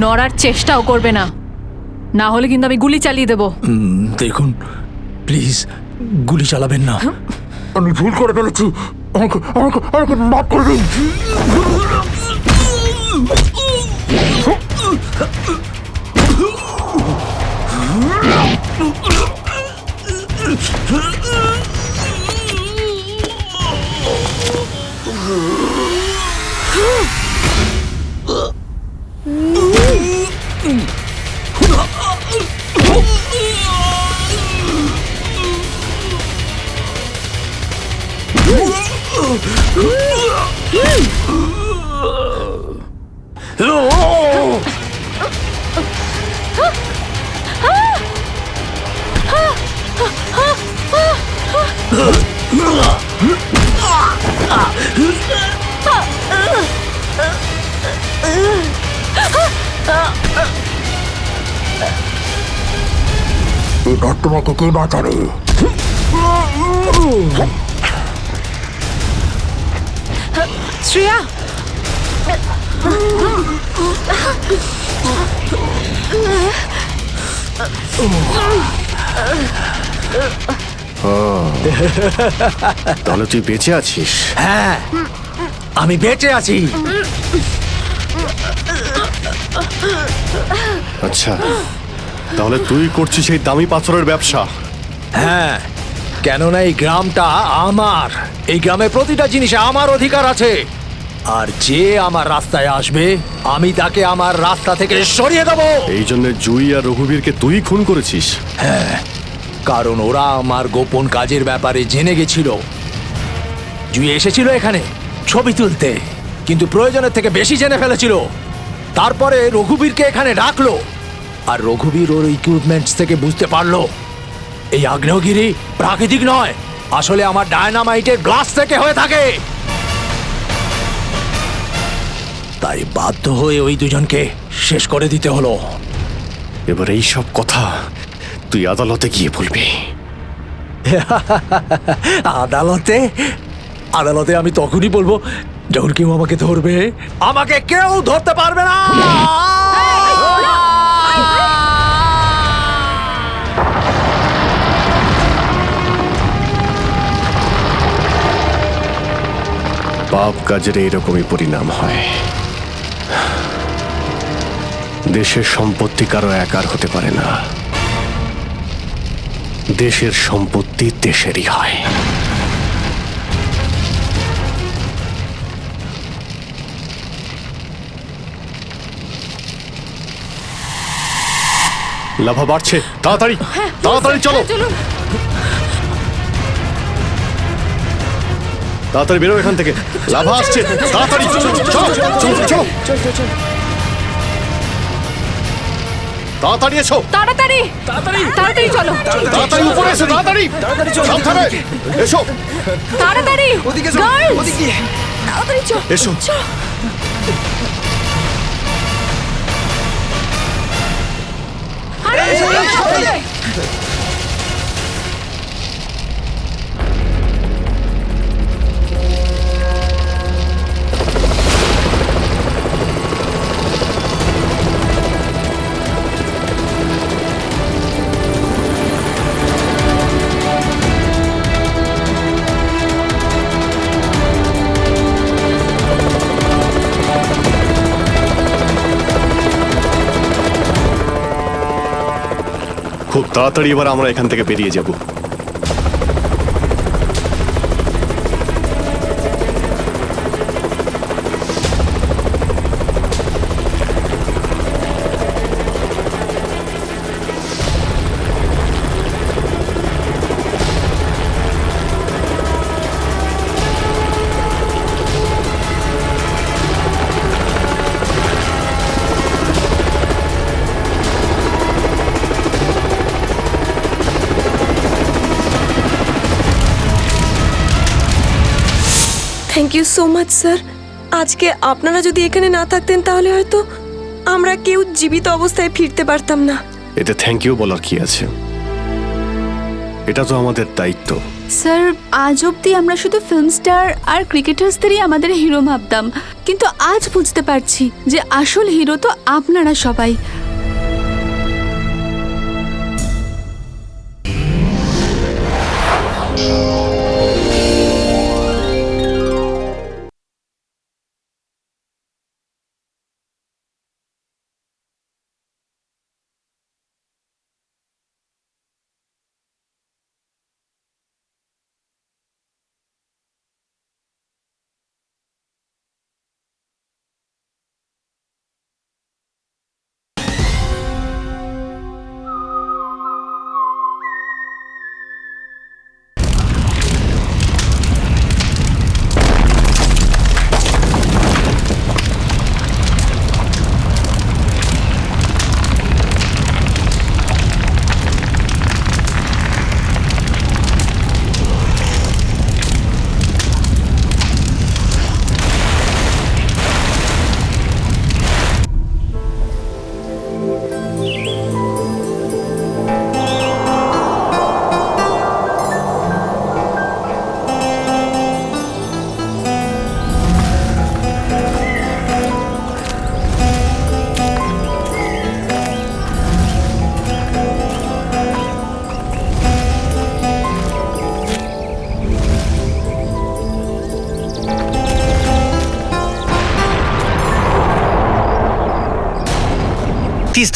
নড়ার চেষ্টাও করবে না, না হলে কিন্তু আমি গুলি চালিয়ে দেবো। দেখুন প্লিজ, গুলি চালাবেন না। আমি ভুল করে ফেলেছি, আমাকে আমাকে আমাকে মাফ করে দিন। এবার তোমাকে কে বাঁচাবে? শ্রেয়া, তাহলে তুই বেঁচে আছিস? হ্যাঁ, আমি বেঁচে আছি। আচ্ছা, তাহলে তুই করছিস এই দামি পাথরের ব্যবসা? হ্যাঁ, কেননা এই গ্রামটা আমার। এই গ্রামের প্রতিটা জিনিসে আমার অধিকার আছে। আর যে আমার রাস্তায় আসবে আমি তাকে আমার রাস্তা থেকে সরিয়ে দেবো। এই জন্য জুই আর রঘুবীরকে তুই খুন করেছিস? হ্যাঁ, কারণ ওরা আমার গোপন কাজের ব্যাপারে জেনে গেছিল। জুই এসেছিল এখানে ছবি তুলতে, কিন্তু প্রয়োজনের থেকে বেশি জেনে ফেলেছিল। তারপরে রঘুবীরকে এখানে ডাকলো, আর রঘুবীর ওর ইকুইপমেন্টস থেকে বুঝতে পারলো এই আগ্নেয়গিরি প্রাকৃতিক নয়, আসলে আমার ডায়নামাইটের গ্লাস থেকে হয়ে থাকে। তাই বাধ্য হয়ে ওই দুজনকে শেষ করে দিতে হলো। এবার এই সব কথা তুই আদালতে গিয়ে বলবি। আদালতে? আদালতে আমি তখনই বলবো যখন কেউ আমাকে ধরবে। আমাকে কেউ ধরতে পারবে না। পাপ কাজের এইরকমই পরিণাম হয়। দেশের সম্পত্তি কারো একার হতে পারে না, দেশের সম্পত্তি দেশেরই হয়। লাভা বাড়ছে, তাড়াতাড়ি তাড়াতাড়ি চলো, তাড়াতাড়ি বেরো এখান থেকে। লাভা আসছে, তাড়াতাড়ি চলো চলো চলো চলো, তাড়াতাড়ি এসো, তাড়াতাড়ি তাড়াতাড়ি তাড়াতাড়ি চলো, তাড়াতাড়ি উপরে এসো, তাড়াতাড়ি সাবধানে এসো, তাড়াতাড়ি ওদিকে এসো, Girls! ওদিকে তাড়াতাড়ি চলো এসো। খুব তাড়াতাড়ি এবার আমরা এখান থেকে বেরিয়ে যাব। Thank you so much sir. আজকে আপনারা যদি এখানে না থাকতেন তাহলে হয়তো আমরা কেউ জীবিত অবস্থায় ফিরতে পারতাম না। এতে থ্যাংক ইউ বলার কি আছে, এটা তো আমাদের দায়িত্ব। স্যার, আজ অবধি আমরা শুধু ফিল্ম স্টার আর ক্রিকেটার্সদেরই আমাদের হিরো ভাবতাম, কিন্তু আজ বুঝতে পারছি যে আসল হিরো তো আপনারা সবাই।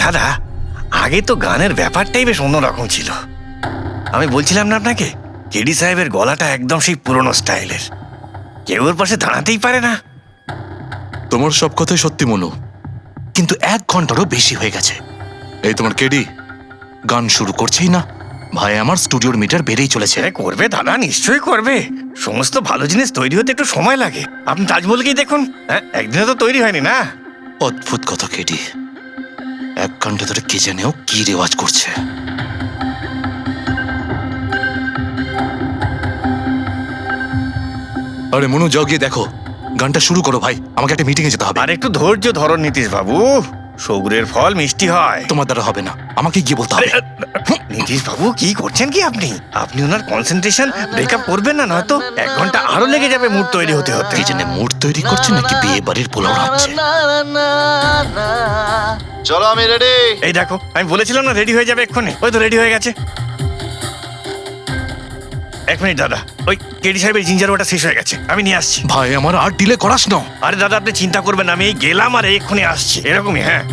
দাদা, আগে তো গানের ব্যাপারটাই বেশ অন্যরকম ছিল। আমি বলছিলাম না আপনাকে, কেডি সাহেবের গলাটা একদম সেই পুরনো স্টাইলের, কেউ ওর পাশে দাঁড়াতেই পারে না। তোমার সব কথাই সত্যি মনু, কিন্তু 1 ঘন্টারও বেশি হয়ে গেছে। এই তোমার কেডি গান শুরু করছেই না। ভাই আমার স্টুডিওর মিটার বেড়েই চলেছে। করবে দাদা, নিশ্চয়ই করবে। সমস্ত ভালো জিনিস তৈরি হতে একটু সময় লাগে। আপনি তাজমহলকেই দেখুন, হ্যাঁ, একদিনে তো তৈরি হয়নি না। অদ্ভুত কথা কেডি, 1 ঘন্টা ধরে কে জানেও কি রেওয়াজ করছে। আরে মনু, যাও গিয়ে দেখো, গানটা শুরু করো ভাই, আমাকে একটা মিটিং এ যেতে হবে। আর একটু ধৈর্য ধরো নীতিশ বাবু, সৌগুরের ফল মিষ্টি হয়। তোমার দ্বারা হবে না, আমাকে গিয়ে বলতে হবে। নীতিশ বাবু কি করছেন কি আপনি? আপনি ওনার কনসেন্ট্রেশন ব্রেকআপ করবেন না, নয়তো 1 ঘন্টা আরো লেগে যাবে মুড তৈরি হতে হতে। কি জানে মুড তৈরি করছে নাকি বিয়ে বাড়ির পোলাও রাখছে। চলো আমি রেডি। এই দেখো, আমি বলেছিলাম না রেডি হয়ে যাবে এক্ষুনি। ওই তো রেডি হয়ে গেছে। 1 মিনিট দাদা, ওই কেডি সাহেবের জিঞ্জার ওটা শেষ হয়ে গেছে, আমি নিয়ে আসছি। ভাই আমার আর ডিলে করাস না। আরে দাদা আপনি চিন্তা করবেন না, আমি এই গেলাম আর এক্ষুনি আসছি, এরকমই। হ্যাঁ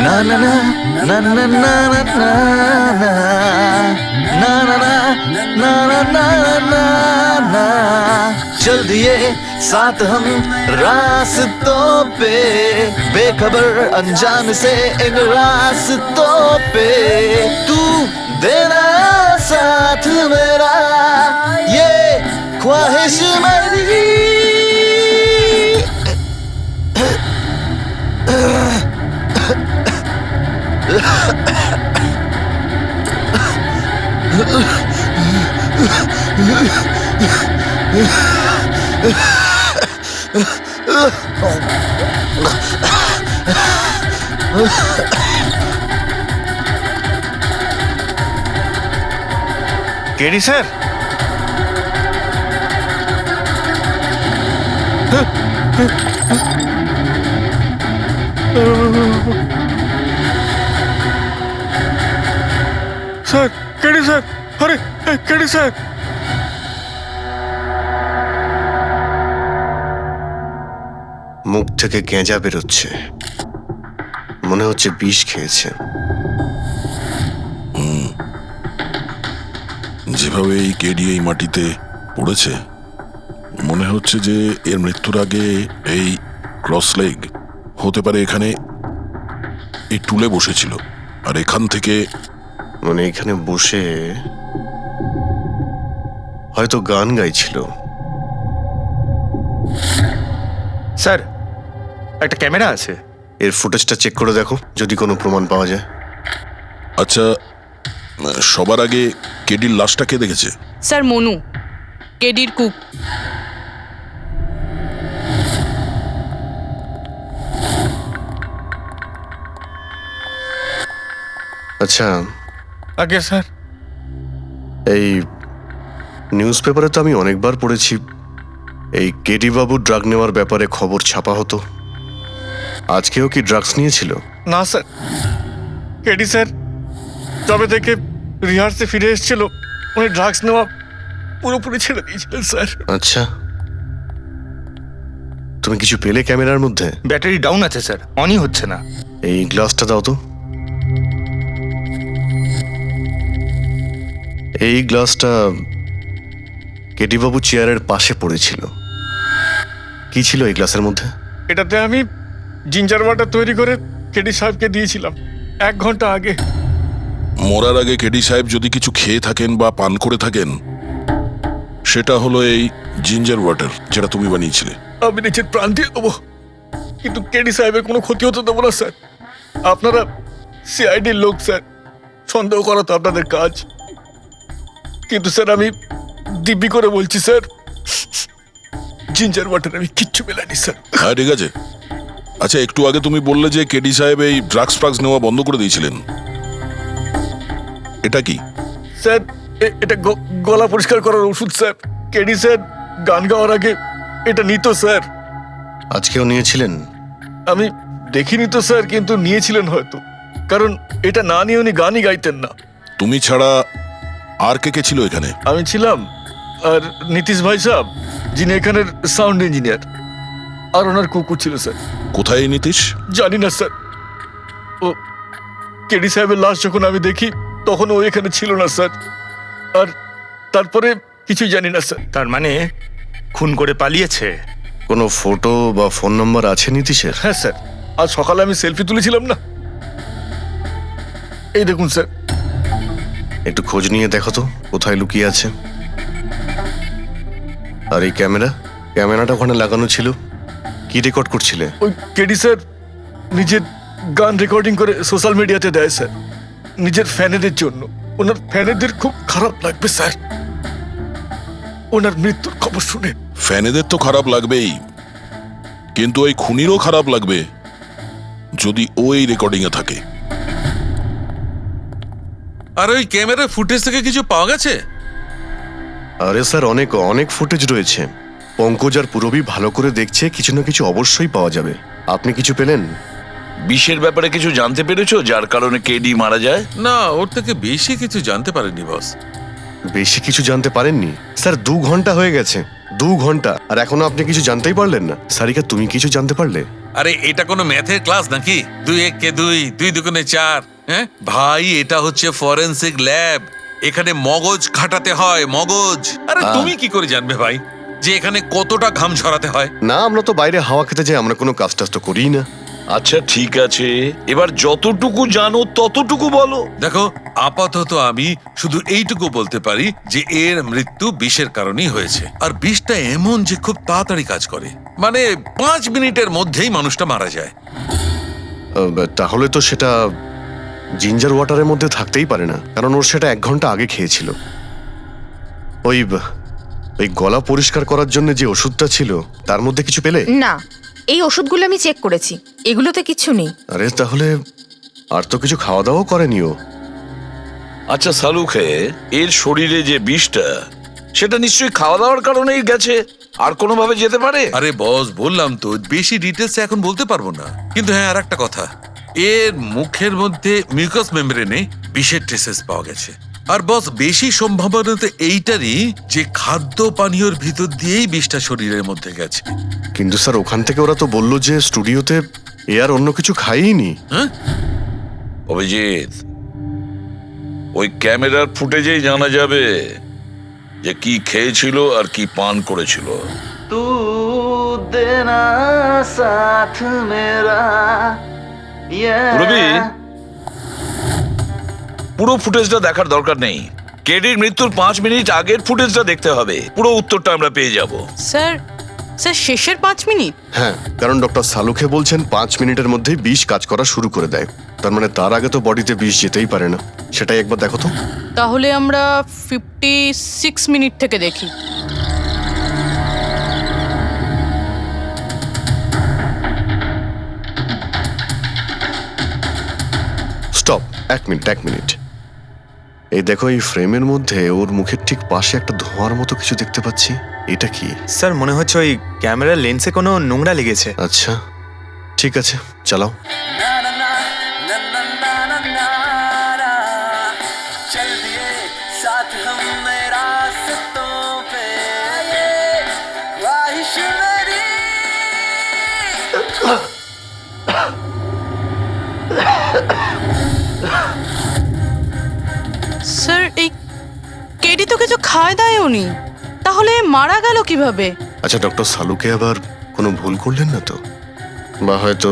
না না না না না না না না ना ना ना ना ना ना ना चल दिए साथ हम रास्तों पे, बेखबर अनजान से इन रास्तों पे, तू देना साथ मेरा, ये ख्वाहिश मेरी। KD sir, sir, KD sir, আরে কেডি স্যার। মুখ থেকে গেঁজা বেরোচ্ছে, মনে হচ্ছে বিষ খেয়েছে। যেভাবে এই কেডি এই মাটিতে পড়েছে, মনে হচ্ছে যে এর মৃত্যুর আগে এই ক্রস লেগ হতে পারে এখানে এই টুলে বসেছিল, আর এখান থেকে মানে এখানে বসে হয়তো গান গাইছিল। স্যার, একটা ক্যামেরা আছে, এর ফুটেজটা চেক করে দেখো, যদি কোনো প্রমাণ পাওয়া যায়। আচ্ছা, সবার আগে কেডির লাশটা কে দেখেছে? স্যার মনু, কেডির কুক। আচ্ছা, আগে স্যার, এই নিউজ পেপারে তো আমি অনেকবার পড়েছি এই কেডি বাবু ড্রাগ নেওয়ার ব্যাপারে খবর ছাপা হতো। আজকেও কি ড্রাগস নিয়েছিল? না স্যার, কেডি স্যার তবে থেকে রিহার্সে ফিরে এসেছিল, উনি ড্রাগস নেওয়া পুরোপুরি ছেড়ে দিয়েছিলেন স্যার। আচ্ছা, তুমি কিছু পেলে ক্যামেরার মধ্যে? ব্যাটারি ডাউন আছে স্যার, অনই হচ্ছে না। এই গ্লাসটা দাও তো। এই গ্লাসটা কেডি বাবু চেয়ারের পাশে পড়েছিল। কি ছিল এই গ্লাসের মধ্যে? এটাতে আমি জিঞ্জার ওয়াটার তৈরি করে কেডি সাহেবকে দিয়েছিলাম 1 ঘন্টা আগে। মরার আগে কেডি সাহেব যদি কিছু খেয়ে থাকেন বা পান করে থাকেন, সেটা হলো এই জিঞ্জার ওয়াটার, যেটা তুমি বানিয়েছিলে। আমি নিজের প্রাণ দিয়ে দেবো, কিন্তু কেডি সাহেবের কোনো ক্ষতি হতে দেবো না স্যার। আপনারা সিআইডির লোক স্যার, সন্দেহ করা তো আপনাদের কাজ, কিন্তু স্যার আমি দিব্যি করে বলছি স্যার, জিঞ্জার ওয়াটার আমি কিচ্ছু মেলাইনি স্যার। হ্যাঁ, ঠিক আছে। আচ্ছা, একটু আগে তুমি বললে যে কেডি সাহেব এই ড্রাগস ফ্রাগস নেওয়া বন্ধ করে দিয়েছিলেন, এটা কি? স্যার এটা গলা পরিষ্কার করার ওষুধ স্যার। কেডি স্যার গান গাওয়ার আগে এটা নিত স্যার। আজকেও নিয়েছিলেন? আমি দেখিনি তো স্যার, কিন্তু নিয়েছিলেন হয়তো, কারণ এটা না নিয়ে উনি গানই গাইতেন না। তুমি ছাড়া আর কে কে ছিল এখানে? আমি ছিলাম, আর নীতিশ ভাই সাহেব, যিনি এখানের সাউন্ড ইঞ্জিনিয়ার, আর ওনার কুকুর ছিল স্যার। কোথায় নীতিশ? জানি না স্যার। ও কেডি সাহেবের লাশ যখন আমি দেখি তখন ও এখানে ছিল না স্যার। আর তারপরে কিছুই জানি না স্যার। তার মানে খুন করে পালিয়েছে? কোনো ফটো বা ফোন নাম্বার আছে নীতিশের? হ্যাঁ স্যার, আজ সকালে আমি সেলফি তুলেছিলাম না, এই দেখুন স্যার। একটু খোঁজ নিয়ে দেখো তো কোথায় লুকিয়ে আছে। আর এই ক্যামেরাটা ওখানে লাগানো ছিল, কি রেকর্ড করছিলে? ওই কেডি স্যার নিজের গান রেকর্ডিং করে সোশ্যাল মিডিয়াতে দেয় স্যার, নিজের ফ্যানেদের জন্য। ওনার ফ্যানেদের খুব খারাপ লাগবে স্যার ওনার মৃত্যুর খবর শুনে। ফ্যানেদের তো খারাপ লাগবেই, কিন্তু ওই খুনিরও খারাপ লাগবে যদি ও এই রেকর্ডিং এ থাকে। আর ওই ক্যামেরা ফুটেজ থেকে কিছু পাওয়া গেছে? আরে স্যার, অনেক অনেক ফুটেজ রয়েছে। পঙ্কজ আর পুরবী ভালো করে দেখছে, কিছু না কিছু অবশ্যই পাওয়া যাবে। আপনি কিছু পেলেন? বিষের ব্যাপারে কিছু জানতে পেরেছো যার কারণে কেডি মারা যায়? না, ওর থেকে বেশি কিছু জানতে পারেনি বস। বেশি কিছু জানতে পারেননি স্যার? 2 ঘন্টা হয়ে গেছে, 2 ঘন্টা, আর এখনো আপনি কিছু জানতেই পারলেন না। সারিকা, তুমি কিছু জানতে পারলে? আরে এটা কোনো ম্যাথের ক্লাস নাকি? 2 × 1 = 2, 2 × 2 = 4। হ্যাঁ ভাই, এটা হচ্ছে ফরেনসিক ল্যাব, এখানে মগজ খাটাতে হয়, মগজ। আরে তুমি কি করে জানবে ভাই যে এখানে কতটা ঘাম ঝরাতে হয়? না, আমরা তো বাইরে হাওয়া খেতে যাই, আমরা কোনো কাজ টাজ তো করি না। আচ্ছা ঠিক আছে, এবার যতটুকু জানো ততটুকু বলো। দেখো, আপাতত আমি শুধু এইটুকু বলতে পারি যে এর মৃত্যু বিষের কারণেই হয়েছে। আর বিষটা এমন যে খুব তাড়াতাড়ি কাজ করে, মানে 5 মিনিটের মধ্যেই মানুষটা মারা যায়। তাহলে তো সেটা জিঞ্জার ওয়াটারের মধ্যে থাকতেই পারে না, কারণ ওর সেটা 1 ঘন্টা আগে খেয়েছিল। ওই গলা পরিষ্কার করার জন্য যে ওষুধটা ছিল তার মধ্যে কিছু পেলে? না, এই ওষুধগুলো আমি চেক করেছি, এগুলোতে কিচ্ছু নেই। আরে তাহলে আর তো কিছু খাওয়া দাওয়া করেনি ও। আচ্ছা সালুখে, এর শরীরে যে বিষটা, সেটা নিশ্চয়ই খাওয়া দাওয়ার কারণেই গেছে, আর কোনোভাবে যেতে পারে? আরে বস, বললাম তো বেশি ডিটেলস এখন বলতে পারবো না। কিন্তু হ্যাঁ, আর একটা কথা, এর মুখের মধ্যে মিউকাস মেমব্রেনে বিষের ট্রেসেস পাওয়া গেছে। আর বস, বেশি সম্ভাবনা তো এইটারই যে খাদ্য পানীয়র ভিতর দিয়েই বিষটা শরীরের মধ্যে গেছে। কিন্তু স্যার, ওখান থেকে ওরা তো বললো যে স্টুডিওতে এ আর অন্য কিছু খাইনি। অভিজিৎ, ওই ক্যামেরার ফুটেজেই জানা যাবে যে কি খেয়েছিল আর কি পান করেছিল। তু দেনা সাথ মেরা। পুরবী, পুরো ফুটেজটা দেখার দরকার নেই, কেডির মৃত্যুর 5 মিনিট আগের ফুটেজটা দেখতে হবে। পুরো উত্তরটা আমরা পেয়ে যাব। স্যার, শেষের 5 মিনিট? হ্যাঁ, কারণ ডক্টর সালুখে বলছেন 5 মিনিটের মধ্যেই বিষ কাজ করা শুরু করে দেয়। তার মানে তার আগে তো বডিতে বিষ যেতেই পারে না। সেটাই একবার দেখো তো। তাহলে আমরা 56 মিনিট থেকে দেখি। Stop, 1 minute. এই দেখো, এই ফ্রেমের মধ্যে ওর মুখের ঠিক পাশে একটা ধোঁয়ার মতো কিছু দেখতে পাচ্ছি। এটা কি? স্যার, মনে হচ্ছে ওই ক্যামেরার লেন্সে কোনো নোংরা লেগেছে। আচ্ছা ঠিক আছে, চালাও। স্যার, এই কেডি তো কিছু খায় দায়ও নি, তাহলে মারা গেল কিভাবে? আচ্ছা, ডক্টর সালুকে আবার কোনো ভুল করলেন না তো? বা হয়তো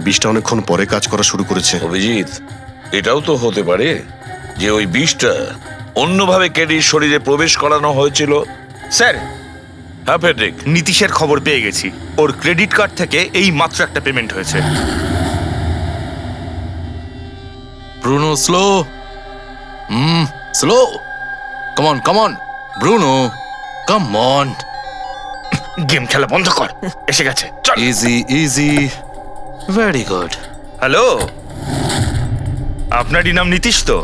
বিষটা অনেকক্ষণ পরে কাজ করা শুরু করেছে। অভিজিৎ, এটাও তো হতে পারে যে ওই বিষটা অন্যভাবে কেডির শরীরে প্রবেশ করানো হয়েছিল। স্যার, হ্যাঁ ফেডরিক, নীতিশের খবর পেয়ে গেছি। ওর ক্রেডিট কার্ড থেকে এই মাত্র একটা পেমেন্ট হয়েছে। Bruno, slow. Slow. Come on Bruno, come on. Game খেলা বন্ধ কর, এসে গেছে। ইজি। Very good. হ্যালো, আপনারই নাম নীতিশ তো?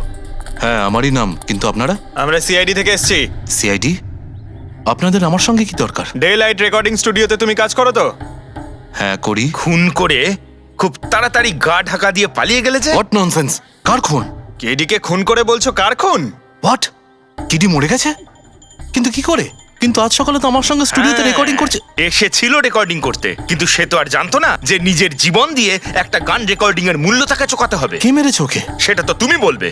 হ্যাঁ, আমারই নাম। কিন্তু আপনারা? আমরা সিআইডি থেকে এসেছি। সিআইডি? আপনাদের আমার সঙ্গে কি দরকার? ডে লাইট রেকর্ডিং স্টুডিওতে তুমি কাজ করো তো? হ্যাঁ করি। খুন করে খুব তাড়াতাড়ি গা ঢাকা দিয়ে পালিয়ে গেলে যে? What nonsense! কার খুন? কেডিকে খুন করে বলছো কার খুন? হোয়াট? কেডি মরে গেছে? কিন্তু কি করে? কিন্তু আজ সকালে তো আমার সঙ্গে স্টুডিওতে হ্যাঁ, রেকর্ডিং করছে। এসেছিল রেকর্ডিং করতে, কিন্তু সে তো আর জানতো না যে নিজের জীবন দিয়ে একটা গান রেকর্ডিং এর মূল্য তাকে চোকাতে হবে। কে মেরেছে ওকে? সেটা তো তুমি বলবে,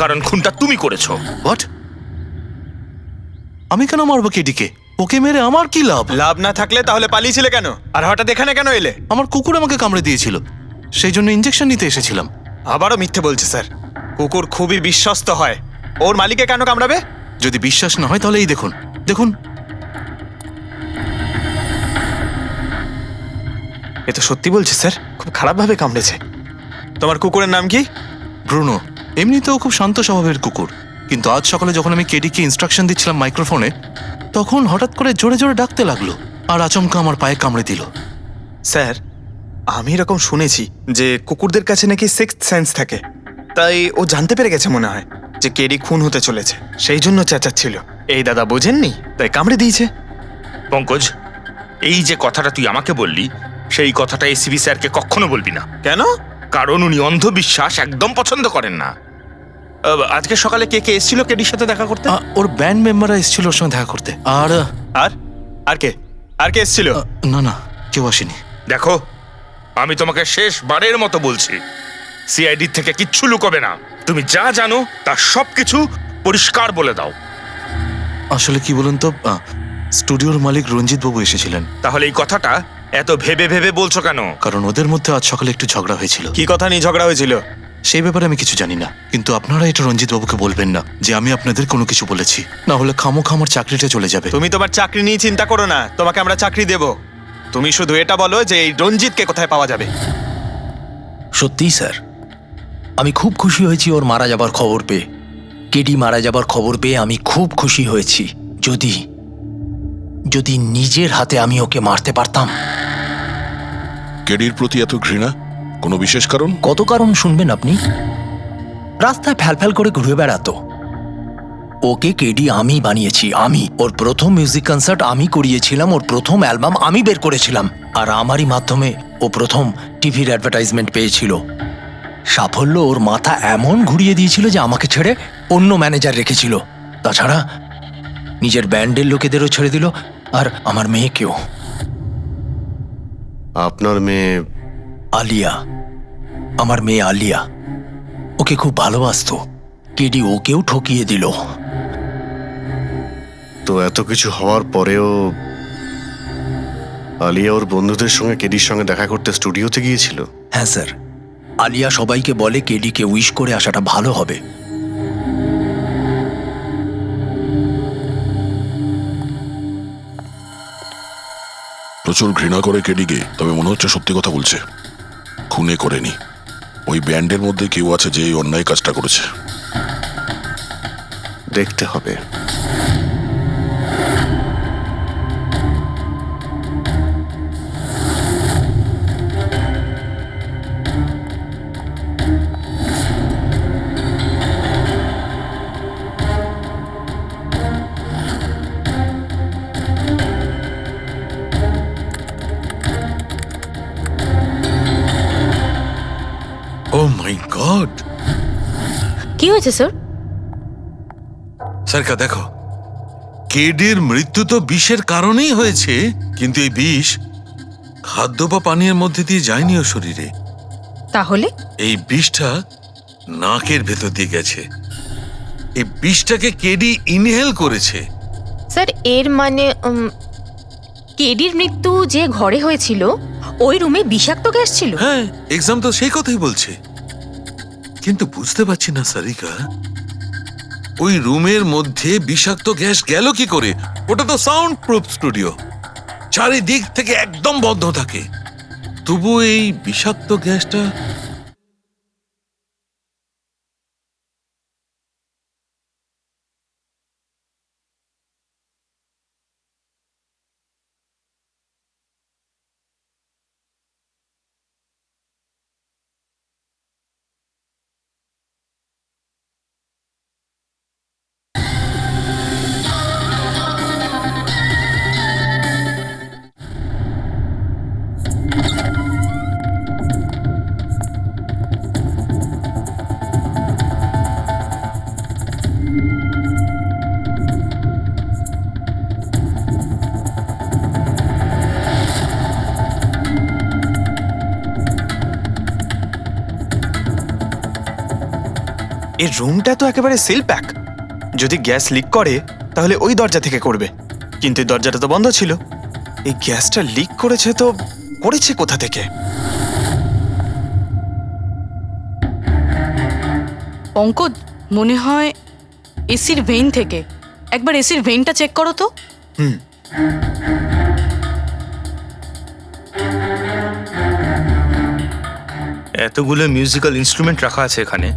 কারণ খুনটা তুমি করেছো। হোয়াট? আমি কেন মারবো কেডিকে? ওকে মেরে আমার কি লাভ? লাভ না থাকলে তাহলে পালিয়েছিলে কেন, আর হঠাৎ এখানে কেন এলে? আমার কুকুর আমাকে কামড়ে দিয়েছিল, সেই জন্য ইনজেকশন নিতে এসেছিলাম। আবারও মিথ্যে বলছে স্যার। কুকুর খুবই বিশ্বস্ত হয়, ওর মালিককে কেন কামড়াবে? যদি বিশ্বাস না হয় তাহলে এই দেখুন, দেখুন। এ তো সত্যি বলছে স্যার, খুব খারাপভাবে কামড়েছে। তোমার কুকুরের নাম কি? ব্রুনো। এমনিতেও খুব শান্ত স্বভাবের কুকুর, কিন্তু আজ সকালে যখন আমি কেডিকে ইনস্ট্রাকশন দিচ্ছিলাম মাইক্রোফোনে, তখন হঠাৎ করে জোরে জোরে ডাকতে লাগলো আর আচমকা আমার পায়ে কামড়ে দিল। স্যার, আমি এরকম শুনেছি যে কুকুরদের কাছে নাকি সিক্সথ সেন্স থাকে, তাই ও জানতে পেরে গেছে মনে হয় যে কেডি খুন হতে চলেছে, সেই জন্য চেঁচাচ্ছিল। এই দাদা বোঝেননি, তাই কামড়ে দিয়েছে। পঙ্কজ, এই যে কথাটা তুই আমাকে বললি, সেই কথাটা এসিবি স্যারকে কখনো বলবি না। কেন? কারণ উনি অন্ধবিশ্বাস একদম পছন্দ করেন না। আজকে সকালে কে কে এসেছিল কেডির সাথে দেখা করতে? ওর ব্যান্ড মেম্বাররা এসেছিল ওর সঙ্গে দেখা করতে। আর আর আর কে আর কে এসেছিল? না না, কেউ আসেনি। দেখো, আমি তোমাকে শেষবারের মতো বলছি, সিআইডি থেকে কিচ্ছু লুকোবে না। তুমি যা জানো তার সবকিছু পরিষ্কার বলে দাও। আসলে কি বলুন তো, স্টুডিওর মালিক রঞ্জিত বাবু এসেছিলেন। তাহলে এই কথাটা এত ভেবে ভেবে বলছো কেন? কারণ ওদের মধ্যে আজ সকালে একটু ঝগড়া হয়েছিল। কি কথা নিয়ে ঝগড়া হয়েছিল? সেই ব্যাপারে আমি কিছু জানি না, কিন্তু আপনারা এটা রঞ্জিত বাবুকে বলবেন না যে আমি আপনাদের কোনো কিছু বলেছি, না হলে খামোখা আমার চাকরিটা চলে যাবে। তুমি তোমার চাকরি নিয়ে চিন্তা করো না, তোমাকে আমরা চাকরি দেব। তুমি শুধু এটা বলো যে এই রঞ্জিতকে কোথায় পাওয়া যাবে। সত্যিই স্যার, আমি খুব খুশি হয়েছি ওর মারা যাবার খবর পেয়ে। কেডি মারা যাবার খবর পেয়ে আমি খুব খুশি হয়েছি। যদি যদি নিজের হাতে আমি ওকে মারতে পারতাম। কেডির প্রতি এত ঘৃণা, কোনো বিশেষ কারণ? কত কারণ শুনবেন আপনি? রাস্তায় ফ্যালফ্যাল করে ঘুরে বেড়াতো। ওকে কেডি আমি বানিয়েছি, আমি। ওর প্রথম মিউজিক কনসার্ট আমি করিয়েছিলাম, ওর প্রথম অ্যালবাম আমি বের করেছিলাম, আর আমারই মাধ্যমে ও প্রথম টিভির অ্যাডভার্টাইজমেন্ট পেয়েছিল। সাফল্য ওর মাথা এমন ঘুরিয়ে দিয়েছিল যে আমাকে ছেড়ে অন্য ম্যানেজার রেখেছিল। তাছাড়া নিজের ব্যান্ডের লোকেদেরও ছেড়ে দিল, আর আমার মেয়েকেও। আপনার মেয়ে? আলিয়া, আমার মেয়ে আলিয়া। ওকে খুব ভালোবাসতো, কেডি ওকেও ঠকিয়ে দিল। তো এত কিছু হওয়ার পরেও আলিয়া ওর বন্ধুদের সঙ্গে কেডির সঙ্গে দেখা করতে স্টুডিওতে গিয়েছিল? হ্যাঁ স্যার, আলিয়া সবাইকে বলে কেডিকে উইশ করে আসাটা ভালো হবে। প্রচুর ঘৃণা করে কেডিকে, তবে মনে হচ্ছে সত্যি কথা বলছে। খুনে করেনি, ওই ব্যান্ডের মধ্যে কেউ আছে যে এই অন্যায় কাজটা করেছে। দেখতে হবে। ও মাই গড! কি হয়েছে স্যার? সরকার দেখো, কেডির মৃত্যু তো বিষের কারণেই হয়েছে, কিন্তু এই বিষ খাদ্য বা পানীয়ের মধ্যে দিয়ে যায়নি ওর শরীরে। তাহলে এই বিষটা নাকের ভেতর দিয়ে গেছে। এই বিষটাকে কেডি ইনহেল করেছে। স্যার, এর মানে কেডির মৃত্যু যে ঘরে হয়েছিল ওই রুমে বিষাক্ত গ্যাস ছিল? হ্যাঁ, এক্সাম তো সেই কথাই বলছে, কিন্তু বুঝতে পারছি না সারিকা, ওই রুমের মধ্যে বিষাক্ত গ্যাস গেল কি করে? ওটা তো সাউন্ড প্রুফ স্টুডিও, চারিদিক থেকে একদম বন্ধ থাকে, তবু এই বিষাক্ত গ্যাসটা এর রুমটা তো একেবারে সেল প্যাক। যদি গ্যাস লিক করে তাহলে ওই দরজা থেকে করবে, কিন্তু এই দরজাটা তো বন্ধ ছিল। এই গ্যাসটা লিক করেছে তো করেছে কোথা থেকে? পঙ্কজ, মনে হয় এসির ভেইন থেকে। একবার এসির ভেইনটা চেক করো তো। এতগুলো মিউজিক্যাল ইনস্ট্রুমেন্ট রাখা আছে এখানে,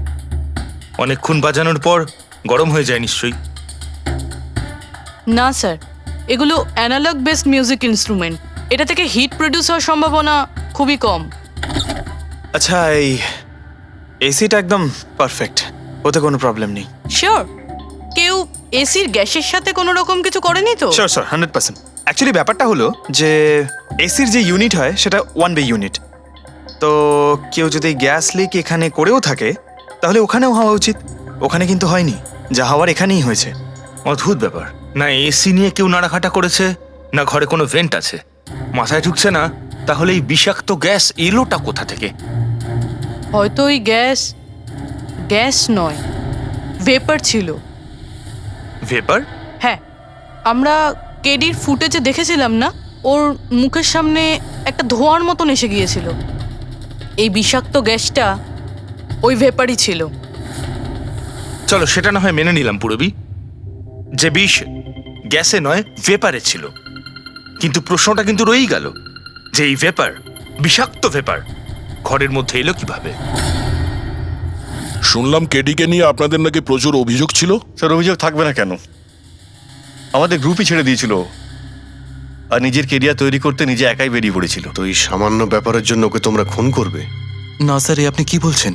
অনেকক্ষণ বাজানোর পর গরম হয়ে যায় নিশ্চয়ই। না স্যার, এগুলো অ্যানালগ বেসড মিউজিক ইনস্ট্রুমেন্ট। এটা থেকে হিট প্রডিউস হওয়ার সম্ভাবনা খুবই কম। আচ্ছা, এই এসিটা একদম পারফেক্ট, ওতে কোনো প্রবলেম নেই? শিওর? কেউ এসির গ্যাসের সাথে কোনো রকম কিছু করেনি তো? Sure sir, 100%। অ্যাকচুয়ালি ব্যাপারটা হলো যে এসির যে ইউনিট হয় সেটা 1 বে ইউনিট। তো কেউ যদি গ্যাস লিক এখানে করেও থাকে তাহলে ওখানেও হওয়া উচিত। ওখানে কিন্তু হয়নি, যা হওয়ার এখানেই হয়েছে। অদ্ভুত ব্যাপার, না এসি নিয়ে কেউ নাড়াঘাটা করেছে, না ঘরে কোনো ভেন্ট আছে, মাথায় ঢুকছে না। তাহলে এই বিষাক্ত গ্যাস এলোটা কোথা থেকে? হয়তো ওই গ্যাস নয়, ভেপার ছিল। ভেপার? হ্যাঁ, আমরা কেডির ফুটেজে দেখেছিলাম না, ওর মুখের সামনে একটা ধোঁয়ার মতন এসে গিয়েছিল। এই বিষাক্ত গ্যাসটা ওই ভেপারই ছিল। চলো সেটা না হয় মেনে নিলাম পুরবি, যে বিষ গ্যাসে নয় ভেপারে ছিল। কিন্তু প্রশ্নটা কিন্তু রয়েই গেল যে এই ভেপার, বিষাক্ত ভেপার ঘরের মধ্যে এলো কিভাবে? শুনলাম কেডিকে নিয়ে আপনাদের নাকি প্রচুর অভিযোগ ছিল। স্যার, অভিযোগ থাকবে না কেন? আমাদের গ্রুপই ছেড়ে দিয়েছিল, আর নিজের কেরিয়ার তৈরি করতে নিজে একাই বেরিয়ে পড়েছিল। তো এই সামান্য ব্যাপারের জন্য ওকে তোমরা খুন করবে? না স্যার, আপনি কি বলছেন?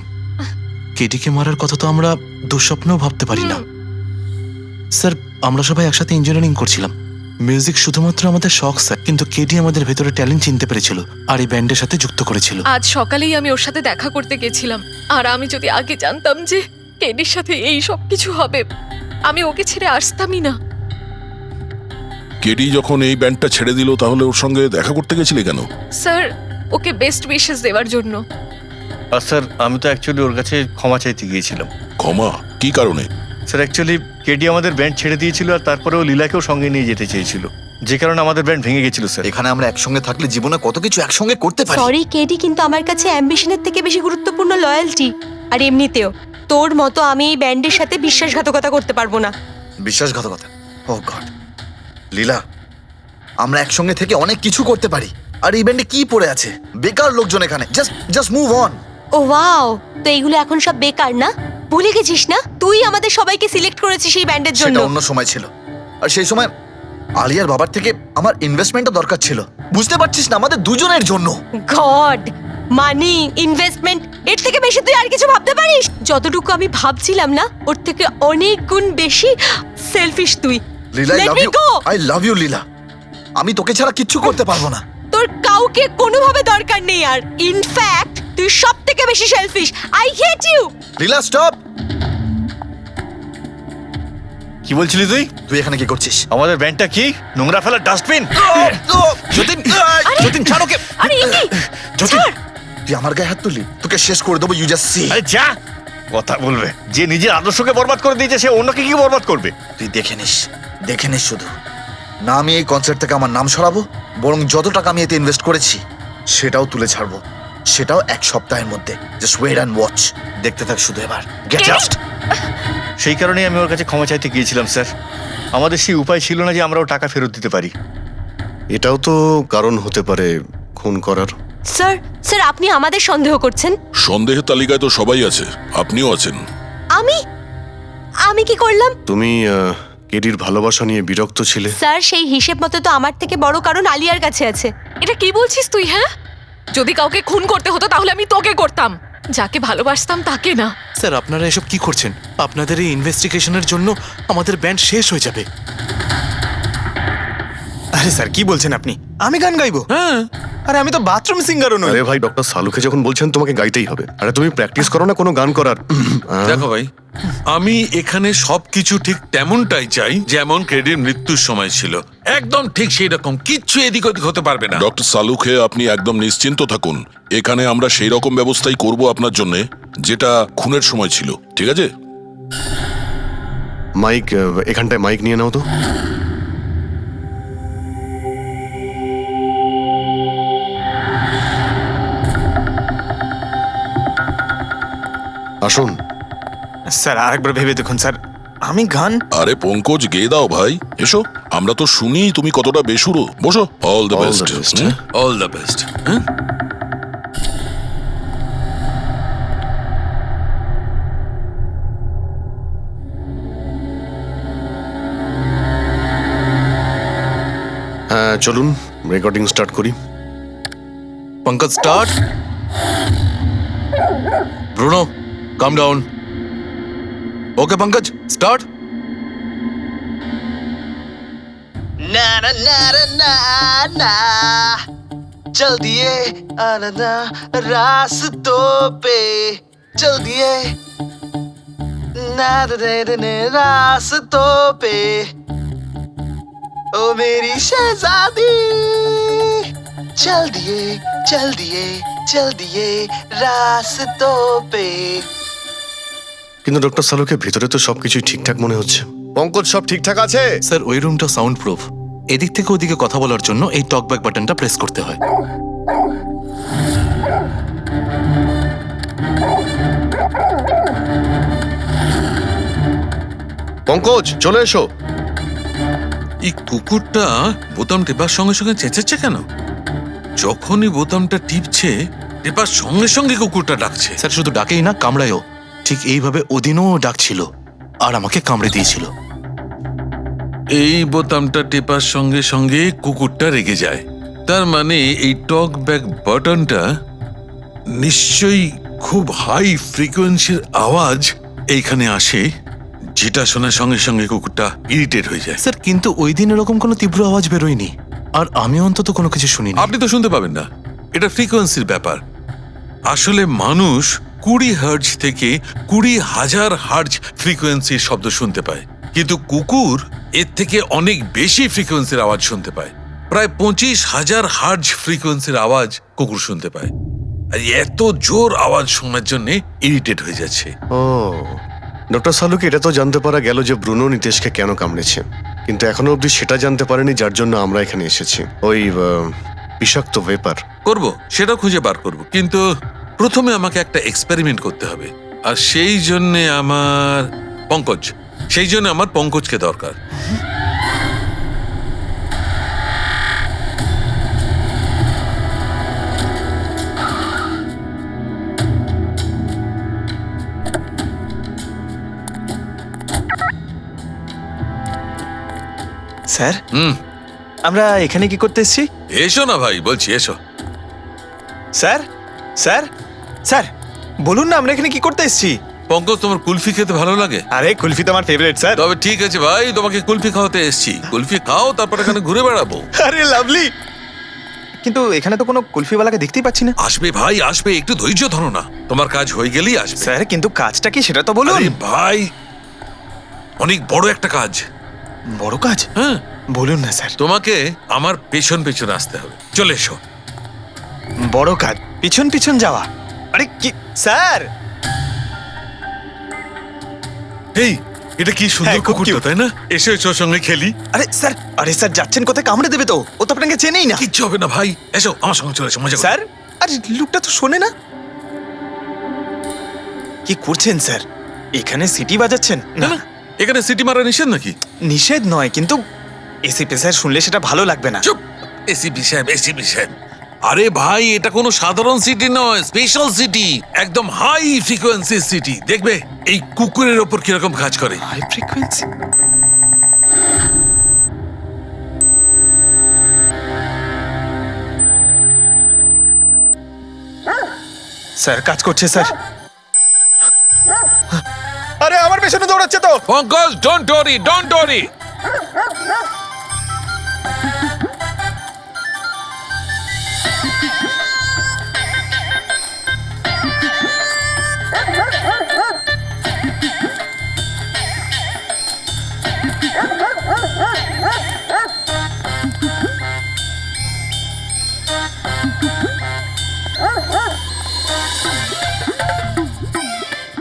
কেডিকে মারার কথা তো আমরা দুঃস্বপ্নেও ভাবতে পারি না। স্যার, আমরা সবাই একসাথে ইঞ্জিনিয়ারিং করছিলাম। মিউজিক শুধুমাত্র আমাদের শখ স্যার, কিন্তু কেডি আমাদের ভেতরে ট্যালেন্ট চিনতে পেরেছিল আর এই ব্যান্ডের সাথে যুক্ত করেছিল। আজ সকালেই আমি ওর সাথে দেখা করতে গেছিলাম, আর আমি যদি আগে জানতাম যে কেডির সাথে এই সব কিছু হবে, আমি ওকে ছেড়ে আসতামই না। কেডি যখন এই ব্যান্ডটা ছেড়ে দিল তাহলে ওর সঙ্গে দেখা করতে গেছিলে কেন? স্যার, ওকে বেস্ট উইশেস দেওয়ার জন্য। আর স্যার, আমি তো অ্যাকচুয়ালি ওর কাছে ক্ষমা চাইতে গিয়েছিলাম। ক্ষমা? কি কারণে? স্যার, অ্যাকচুয়ালি কেডি আমাদের ব্যান্ড ছেড়ে দিয়েছিল, আর তারপরে ও লীলাকেও সঙ্গে নিয়ে যেতে চেয়েছিল, যে কারণে আমাদের ব্যান্ড ভেঙে গেছিল। স্যার, এখানে আমরা একসঙ্গে থাকলে জীবনে কত কিছু একসঙ্গে করতে পারি। সরি কেডি, কিন্তু আমার কাছে অ্যাম্বিশনের থেকে বেশি গুরুত্বপূর্ণ লয়্যালটি। আর এমনিতেও তোর মতো আমি এই ব্যান্ডের সাথে বিশ্বাসঘাতকতা করতে পারবো না। বিশ্বাসঘাতকতা? ও গড, লীলা, আমরা একসঙ্গে থেকে অনেক কিছু করতে পারি। আর এই ব্যান্ডে কি পড়ে আছে? বেকার লোকজন এখানে। Just move on. ও ওয়াও, তো এইগুলো এখন সব বেকার না? ভুলে গেছিস না তুই আমাদের সবাইকে সিলেক্ট করেছিস এই ব্যান্ডের জন্য? সেটা অন্য সময় ছিল, আর সেই সময় আলিয়ার বাবার থেকে আমার ইনভেস্টমেন্টটা দরকার ছিল। বুঝতে পারছিস না, আমাদের দুজনের জন্য। গড, মানি, ইনভেস্টমেন্ট, এর থেকে বেশি তুই আর কিছু ভাবতে পারিস? যতটুকু আমি ভাবছিলাম না, ওর থেকে অনেক গুণ বেশি সেলফিশ তুই। লীলা, আই লাভ ইউ লীলা। আমি তোকে ছাড়া কিচ্ছু করতে পারবো না। তোর কাউকে কোনোভাবে দরকার নেই, আর ইনফ্যাক্ট তুই সব থেকে বেশি selfish. I hate you. Leela, stop. কি বলছিলি তুই? তুই এখানে কি করছিস? আমাদের ব্যান্ডটা কি নোংরা ফেলার ডাস্টবিন? যতীন, যতীন ছাড় ওকে। আরে এই কি? যতীন, তুই আমার গায়ে হাত তুললি, তোকে শেষ করে দেবো। You just see. আরে যা, কথা বলবে। যে নিজের আদর্শকে বরবাদ করে দিয়েছে সে অন্যকে কি বরবাদ করবে? তুই দেখে নিস শুধু। না আমি এই কনসার্ট থেকে আমার নাম সরাবো, বরং যত টাকা আমি এতে ইনভেস্ট করেছি সেটাও তুলে ছাড়বো, সেটাও 1 সপ্তাহের মধ্যে। Just wait and watch. দেখতে থাক শুধু এবার। Get out. সেই কারণেই আমি ওর কাছে ক্ষমা চাইতে গিয়েছিলাম স্যার। আমাদের সেই উপায় ছিল না যে আমরা ও টাকা ফেরত দিতে পারি। এটাও তো কারণ হতে পারে খুন করার। স্যার আপনি আমাদের সন্দেহ করছেন? সন্দেহের তালিকায় তো সবাই আছে, আপনিও আছেন। আমি কি করলাম? তুমি কেডির ভালোবাসা নিয়ে বিরক্ত ছিলে। স্যার, সেই হিসেব মতো তো আমার থেকে বড় কারণ আলিয়ার কাছে আছে। এটা কি বলছিস তুই? হ্যাঁ, যদি কাউকে খুন করতে হতো তাহলে আমি তোকে করতাম, যাকে ভালোবাসতাম তাকে না। স্যার, আপনারা এসব কি করছেন? আপনাদের এই ইনভেস্টিগেশনের জন্য আমাদের ব্যান্ড শেষ হয়ে যাবে। আরে স্যার, কি বলছেন আপনি? আমি গান গাইবো? হ্যাঁ, আরে আমি তো বাথরুম সিঙ্গারও নই। আরে ভাই, ডক্টর সালুকে যখন বলছেন তোমাকে গাইতেই হবে। আরে তুমি প্র্যাকটিস করো না কোনো গান করার? দেখো ভাই, আমি এখানে সবকিছু ঠিক তেমনটাই চাই যেমন কেডির মৃত্যুর সময় ছিল, একদম ঠিক সেই রকম, কিচ্ছু এদিক ওদিক হতে পারবে না। ডক্টর সালুকে আপনি একদম নিশ্চিন্ত থাকুন, এখানে আমরা সেই রকম ব্যবস্থাই করব আপনার জন্য যেটা খুনের সময় ছিল, ঠিক আছে? মাইক, এখানটায় মাইক নিয়ে নাও তো। আসুন স্যার, আরেকবার ভেবে দেখুন স্যার, আমি গান। আরে পঙ্কজ, গেয়ে দাও ভাই, এসো। আমরা তো শুনি তুমি কতটা বেসুরো। বসো। All the best. All the best. হ্যাঁ চলুন রেকর্ডিং স্টার্ট করি। পঙ্কজ স্টার্ট। ব্রুনো কাম ডাউন। ওকে পঙ্কজ স্টার্ট। ना ना ना ना ना चल दिए आना रास्तों पे चल दिए ना दे रास्तों पे ओ मेरी शहजादी चल दिए रास्तों पे। কিন্তু ডক্টর সালুকে ভিতরে তো সবকিছুই ঠিকঠাক মনে হচ্ছে। পঙ্কজ, সব ঠিকঠাক আছে? স্যার, ওই রুমটা সাউন্ড প্রুফ। এদিক থেকে ওদিকে কথা বলার জন্য এই টকব্যাক বাটনটা প্রেস করতে হয়। পঙ্কজ চলে এসো। এই কুকুরটা বোতাম টেপার সঙ্গে সঙ্গে চেঁচাচ্ছে কেন? যখনই বোতামটা টিপছে টেপার সঙ্গে সঙ্গে কুকুরটা ডাকছে। স্যার, শুধু ডাকেই না, কামড়ায়ও। ঠিক এইভাবে ওদিনও ডাকছিল আর আমাকে কামড়ে দিয়েছিল। এই বোতামটা টেপার সঙ্গে সঙ্গে কুকুরটা রেগে যায়। তার মানে এই টক ব্যাক বাটনটা নিশ্চয়ই খুব হাই ফ্রিকোয়েন্সির আওয়াজ এইখানে আসে, যেটা শোনার সঙ্গে সঙ্গে কুকুরটা ইরিটেট হয়ে যায়। স্যার, কিন্তু ওই দিন এরকম কোনো তীব্র আওয়াজ বেরোয়নি, আর আমি অন্তত কোনো কিছু শুনিনি। আপনি তো শুনতে পাবেন না, এটা ফ্রিকোয়েন্সির ব্যাপার। আসলে মানুষ 20 হার্জ থেকে 20,000 হার্জ ফ্রিকোয়েন্সির শব্দ শুনতে পায়, কিন্তু কুকুর এর থেকে অনেক বেশি ফ্রিকোয়েন্সির আওয়াজ শুনতে পায়। প্রায় 25,000 হার্জ ফ্রিকোয়েন্সির আওয়াজ কুকুর শুনতে পায়। আর এত জোর আওয়াজ শোনার জন্য ইরিটেট হয়ে যাচ্ছে। ও, ডক্টর সালুকে এটা তো জানতে পারা গেল যে ব্রুনো নিতেশকে কেন কামড়েছে, কিন্তু এখনো অবধি সেটা জানতে পারেনি যার জন্য আমরা এখানে এসেছি। ওই বিষাক্ত ভেপার করব, সেটা খুঁজে বার করব, কিন্তু প্রথমে আমাকে একটা এক্সপেরিমেন্ট করতে হবে। আর সেই জন্য আমার পঙ্কজকে দরকার। স্যার, আমরা এখানে কি করতে এসেছি? এসো না ভাই, বলছি এসো। স্যার স্যার স্যার বলুন না, আমরা এখানে কি করতে এসেছি? পঙ্কজ, তোমার কুলফি খেতে ভালো লাগে? আরে কুলফি তো আমার ফেভারিট স্যার। তবে ঠিক আছে ভাই, তোমাকে কুলফি খাওয়াতে এসেছি। কুলফি খাও, তারপর এখানে ঘুরে বেড়াবো। আরে লাভলি, কিন্তু এখানে তো কোনো কুলফিওয়ালাকে দেখতেই পাচ্ছি না। আসবে ভাই, আসবে, একটু ধৈর্য ধরো না, তোমার কাজ হয়ে গেলেই আসবে। স্যার, কিন্তু কাজটা কি সেটা তো বলুন। আরে ভাই, অনেক বড় একটা কাজ। বড় কাজ? হ্যাঁ, বলুন না স্যার। তোমাকে আমার পেছন পেছন আসতে হবে। চলে এসো। বড় কাজ? পিছন পিছন যাওয়া? আরে কি স্যার! এই, এটা কি সুন্দর কুকুরটা, তাই না? এসো এসো, সঙ্গে খেলি। আরে স্যার যাচ্ছেন কোথায়? কামড়ে দেবে তো, ও তো আপনাকে চেনেই না। কিচ্ছু হবে না ভাই, এসো আমার সঙ্গে চলে এসো, মজা করো। স্যার, আরে লোকটা তো শোনে না। কি করছেন স্যার? এখানে সিটি বাজাচ্ছেন? না, এখানে সিটি মারা নিষেধ নাকি? নিষেধ নয়, কিন্তু এসিপি স্যার শুনলে সেটা ভালো লাগবে না। চুপ, এসিপি সাহেব, এসিপি সাহেব। আরে ভাই, এটা কোনো সাধারণ সিটি নয়, স্পেশাল সিটি, একদম হাই ফ্রিকোয়েন্সি সিটি। দেখবে এই কুকুরের ওপর কিরকম কাজ করে। High frequency? স্যার, কাজ করছে স্যার। আরে আমার পেছনে দৌড়াচ্ছে তো। Pankaj, don't worry, don't worry.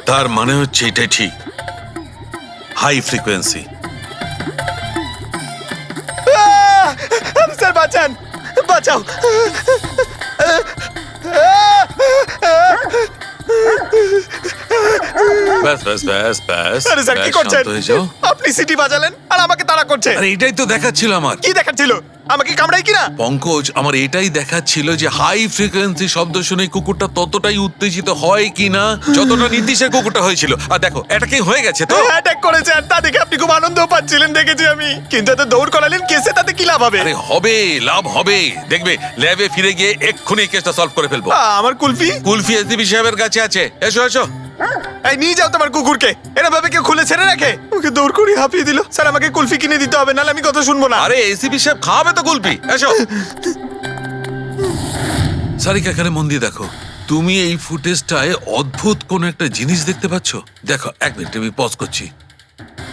তার মানে হচ্ছে এটাই ঠিক, হাই ফ্রিকোয়েন্সি। স্যার বাঁচান, বাঁচাও। ব্যাস ব্যাস ব্যাস ব্যাস। আরে স্যার কি ব্যাস, করছেন? শান্ত হয়ে যাও। আপনি সিটি বাজালেন আর আমাকে তাড়া করছেন। আরে এটাই তো দেখাচ্ছিল আমার। কি দেখাচ্ছিল? আমাকে কামড়াই কিনা? পঙ্কজ, আমার এটাই দেখাচ্ছিল যে হাই ফ্রিকোয়েন্সি শব্দ শুনে কুকুরটা ততটাই উত্তেজিত হয় কিনা যতটা নীতিশের কুকুরটা হয়েছিল। আর দেখো এটা কি হয়ে গেছে তো। অ্যাটাক করেছে আর তা দেখে আপনি খুব আনন্দ পাচ্ছিলেন দেখেছি আমি, কিন্তু এত দৌড় করালেন কেসে, তাতে কি লাভ হবে? আরে হবে, লাভ হবে। দেখবে ল্যাবে ফিরে গিয়ে এক্ষুনি কেসটা সলভ করে ফেলবো। আমার কুলফি? কুলফি এসডিপি সাহেবের কাছে আছে। এসো এসো। এই নিয়ে যাও তোমার কুকুরকে। এরা ভাবে কেউ খুলে ছেড়ে রাখে? ওকে দৌড় করে হাঁপিয়ে দিল। স্যার আমাকে কুলফি কিনে দিতে হবে, নাহলে আমি কথা শুনবো না। আরে এসিপি সাহেব খাওয়াবে তো কুলফি। এসো। সারিকা এখানে মন দিয়ে দেখো। তুমি এই ফুটেজটায় অদ্ভুত কোন একটা জিনিস দেখতে পাচ্ছ? দেখো 1 মিনিট, আমি পজ করছি।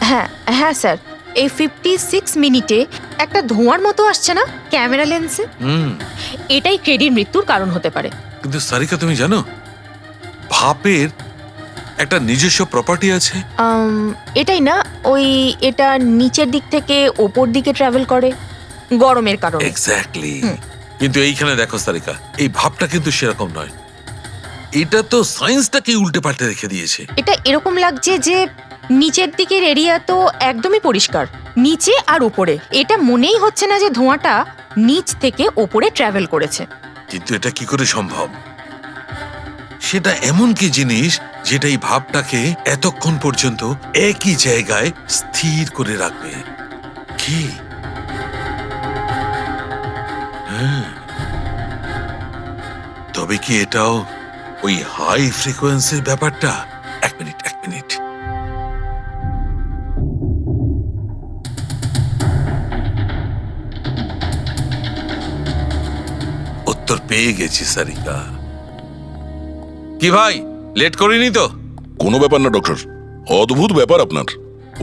হ্যাঁ হ্যাঁ স্যার, এই 56 মিনিটে একটা ধোঁয়ার মতো আসছে না ক্যামেরা লেন্সে? এটাই কেডির মৃত্যুর কারণ হতে পারে। কিন্তু সারিকা তুমি জানো ভাপের একটা নিজস্ব প্রপার্টি আছে? এটাই না, ওই এটা নিচের দিক থেকে ওপর দিকে ট্রাভেল করে গরমের কারণে। এক্স্যাক্টলি। কিন্তু এইখানে দেখো সারিকা, এই ভাবটা কিন্তু সেরকম নয়। এটা তো সায়েন্সটাকে উল্টে পাল্টে রেখে দিয়েছে। এটা এরকম লাগছে যে নিচের দিকের এরিয়া তো একদমই পরিষ্কার, নিচে আর উপরে এটা মনেই হচ্ছে না যে ধোঁয়াটা নিচ থেকে ওপরে ট্রাভেল করেছে। কিন্তু এটা কি করে সম্ভব? সেটা এমন কি জিনিস যেটা এই ভাবটাকে এতক্ষণ পর্যন্ত একই জায়গায় স্থির করে রাখবে? কি? তবে কি এটাও ওই হাই ফ্রিকোয়েন্সির ব্যাপারটা? 1 মিনিট 1 মিনিট। উত্তর পেয়ে গেছি সারিকা। কি ভাই, লেট করিনি তো? কোনো ব্যাপার না ডক্টর, অদ্ভুত ব্যাপার আপনার।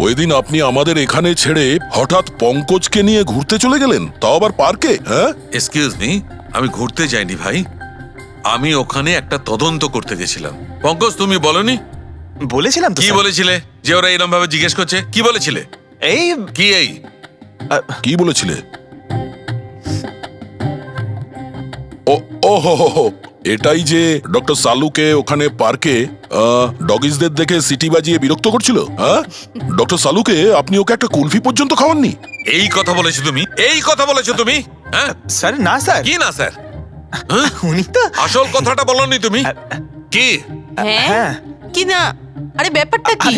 ওই দিন আপনি আমাদের এখানে ছেড়ে হঠাৎ পঙ্কজকে নিয়ে ঘুরতে চলে গেলেন, তাও আবার পার্কে। হ্যাঁ, এক্সকিউজ মি, আমি ঘুরতে যাইনি ভাই, আমি ওখানে একটা তদন্ত করতে গেছিলাম। পঙ্কজ তুমি বলনি? বলেছিলাম তো। কি বলেছিলে? যে ওরা এরকম ভাবে জিজ্ঞেস করছে, কি বলেছিলে? এই কি এই কি বলেছিলে? ও হো, এটাই যে ডক্টর সালুকে ওখানে পার্কে ডগিসদের দেখে সিটি বাজিয়ে বিরক্ত করছিল। হ্যাঁ, ডক্টর সালুকে আপনি ওকে একটা কুলফি পর্যন্ত খাওয়াননি? এই কথা বলেছো তুমি? এই কথা বলেছো তুমি? হ্যাঁ স্যার। না স্যার। কি না স্যার? উনি তো আসল কথাটা বলনি তুমি। কি? হ্যাঁ কি না? আরে ব্যাপারটা কি?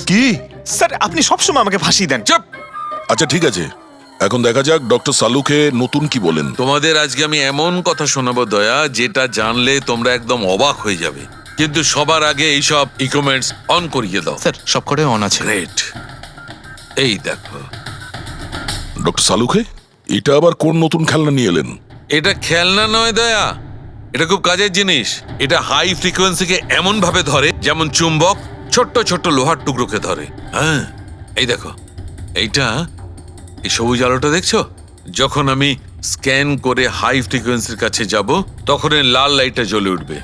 কি স্যার, আপনি সবসময় আমাকে ফাঁসি দেন। চুপ। আচ্ছা ঠিক আছে, এখন দেখা যাক ডক্টর সালুকে নতুন কি বলেন। তোমাদের আজকে আমি এমন কথা শোনাবো দয়া, যেটা জানলে তোমরা একদম অবাক হয়ে যাবে। কিন্তু সবার আগে এইসব ইকুইপমেন্টস অন করিয়ে দাও। স্যার সব করে অন আছে। গ্রেট। এই দেখো ডক্টর সালুকে, এটা আবার কোন নতুন খেলনা নিয়ে এলেন? এটা খেলনা নয় দয়া, এটা খুব কাজের জিনিস। এটা হাই ফ্রিকোয়েন্সিকে এমন ভাবে ধরে যেমন চুম্বক ছোট্ট ছোট্ট লোহার টুকরোকে ধরে। হ্যাঁ, এই দেখো এইটা, এই সবুজ আলোটা দেখছো? যখন আমি স্ক্যান করে হাই ফ্রিকোয়েন্সির কাছে যাব তখন এই লাল লাইটটা জ্বলে উঠবে।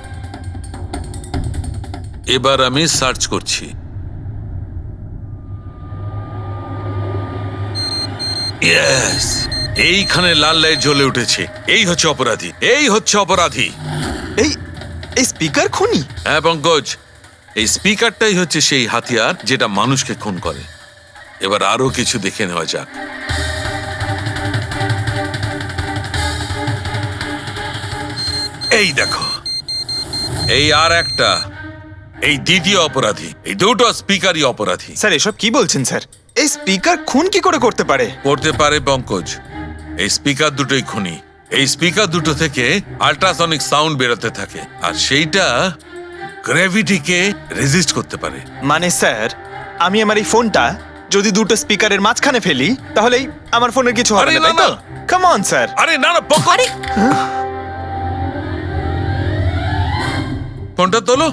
এবার আমি সার্চ করছি। ইয়েস, এইখানে লাল লাইট জ্বলে উঠেছে। এই হচ্ছে অপরাধী, এই হচ্ছে অপরাধী। এই স্পিকার খুনি? হ্যাঁ পঙ্কজ, এই স্পিকারটাই হচ্ছে সেই হাতিয়ার যেটা মানুষকে খুন করে। এবার আরো কিছু দেখে নেওয়া যাক। এই দেখো, এই আর একটা, এই দ্বিতীয় অপরাধী। এই দুটো স্পিকারই অপরাধী। স্যার এসব কি বলছেন স্যার? এই স্পিকার খুন কি করে করতে পারে? করতে পারে পঙ্কজ, এই স্পিকার দুটোই খুনি। এই স্পিকার দুটো থেকে আল্ট্রাসনিক সাউন্ড বেরোতে থাকে, আর সেইটা গ্র্যাভিটিকে রেজিস্ট করতে পারে। মানে স্যার, আমি আমার এই ফোনটা যদি দুটো স্পিকারের মাঝখানে ফেলি তাহলেই আমার ফোনের কিছু হবে না, তাই তো? Come on sir. আরে না না পঙ্কজ, ফোনটা তোলো।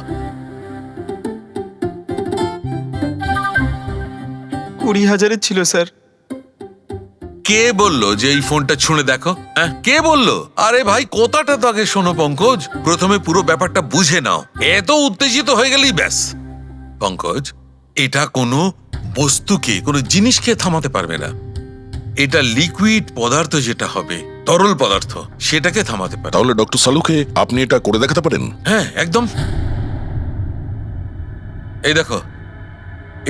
20,000-এর ছিল স্যার। কে বললো যে এই ফোনটা ছুঁড়ে দেখো? হ্যাঁ, কে বললো? আরে ভাই কথাটা তো আগে শোনো পঙ্কজ, প্রথমে পুরো ব্যাপারটা বুঝে নাও। এত উত্তেজিত হয়ে গেলেই ব্যাস। পঙ্কজ, এটা কোনো বস্তুকে কোনো জিনিসকে থামাতে পারবে না। এটা লিকুইড পদার্থ যেটা হবে, তরল পদার্থ, সেটাকে থামাতে পারে। তাহলে ডক্টর সালুকে আপনি এটা করে দেখাতে পারেন? হ্যাঁ, একদম। এই দেখো,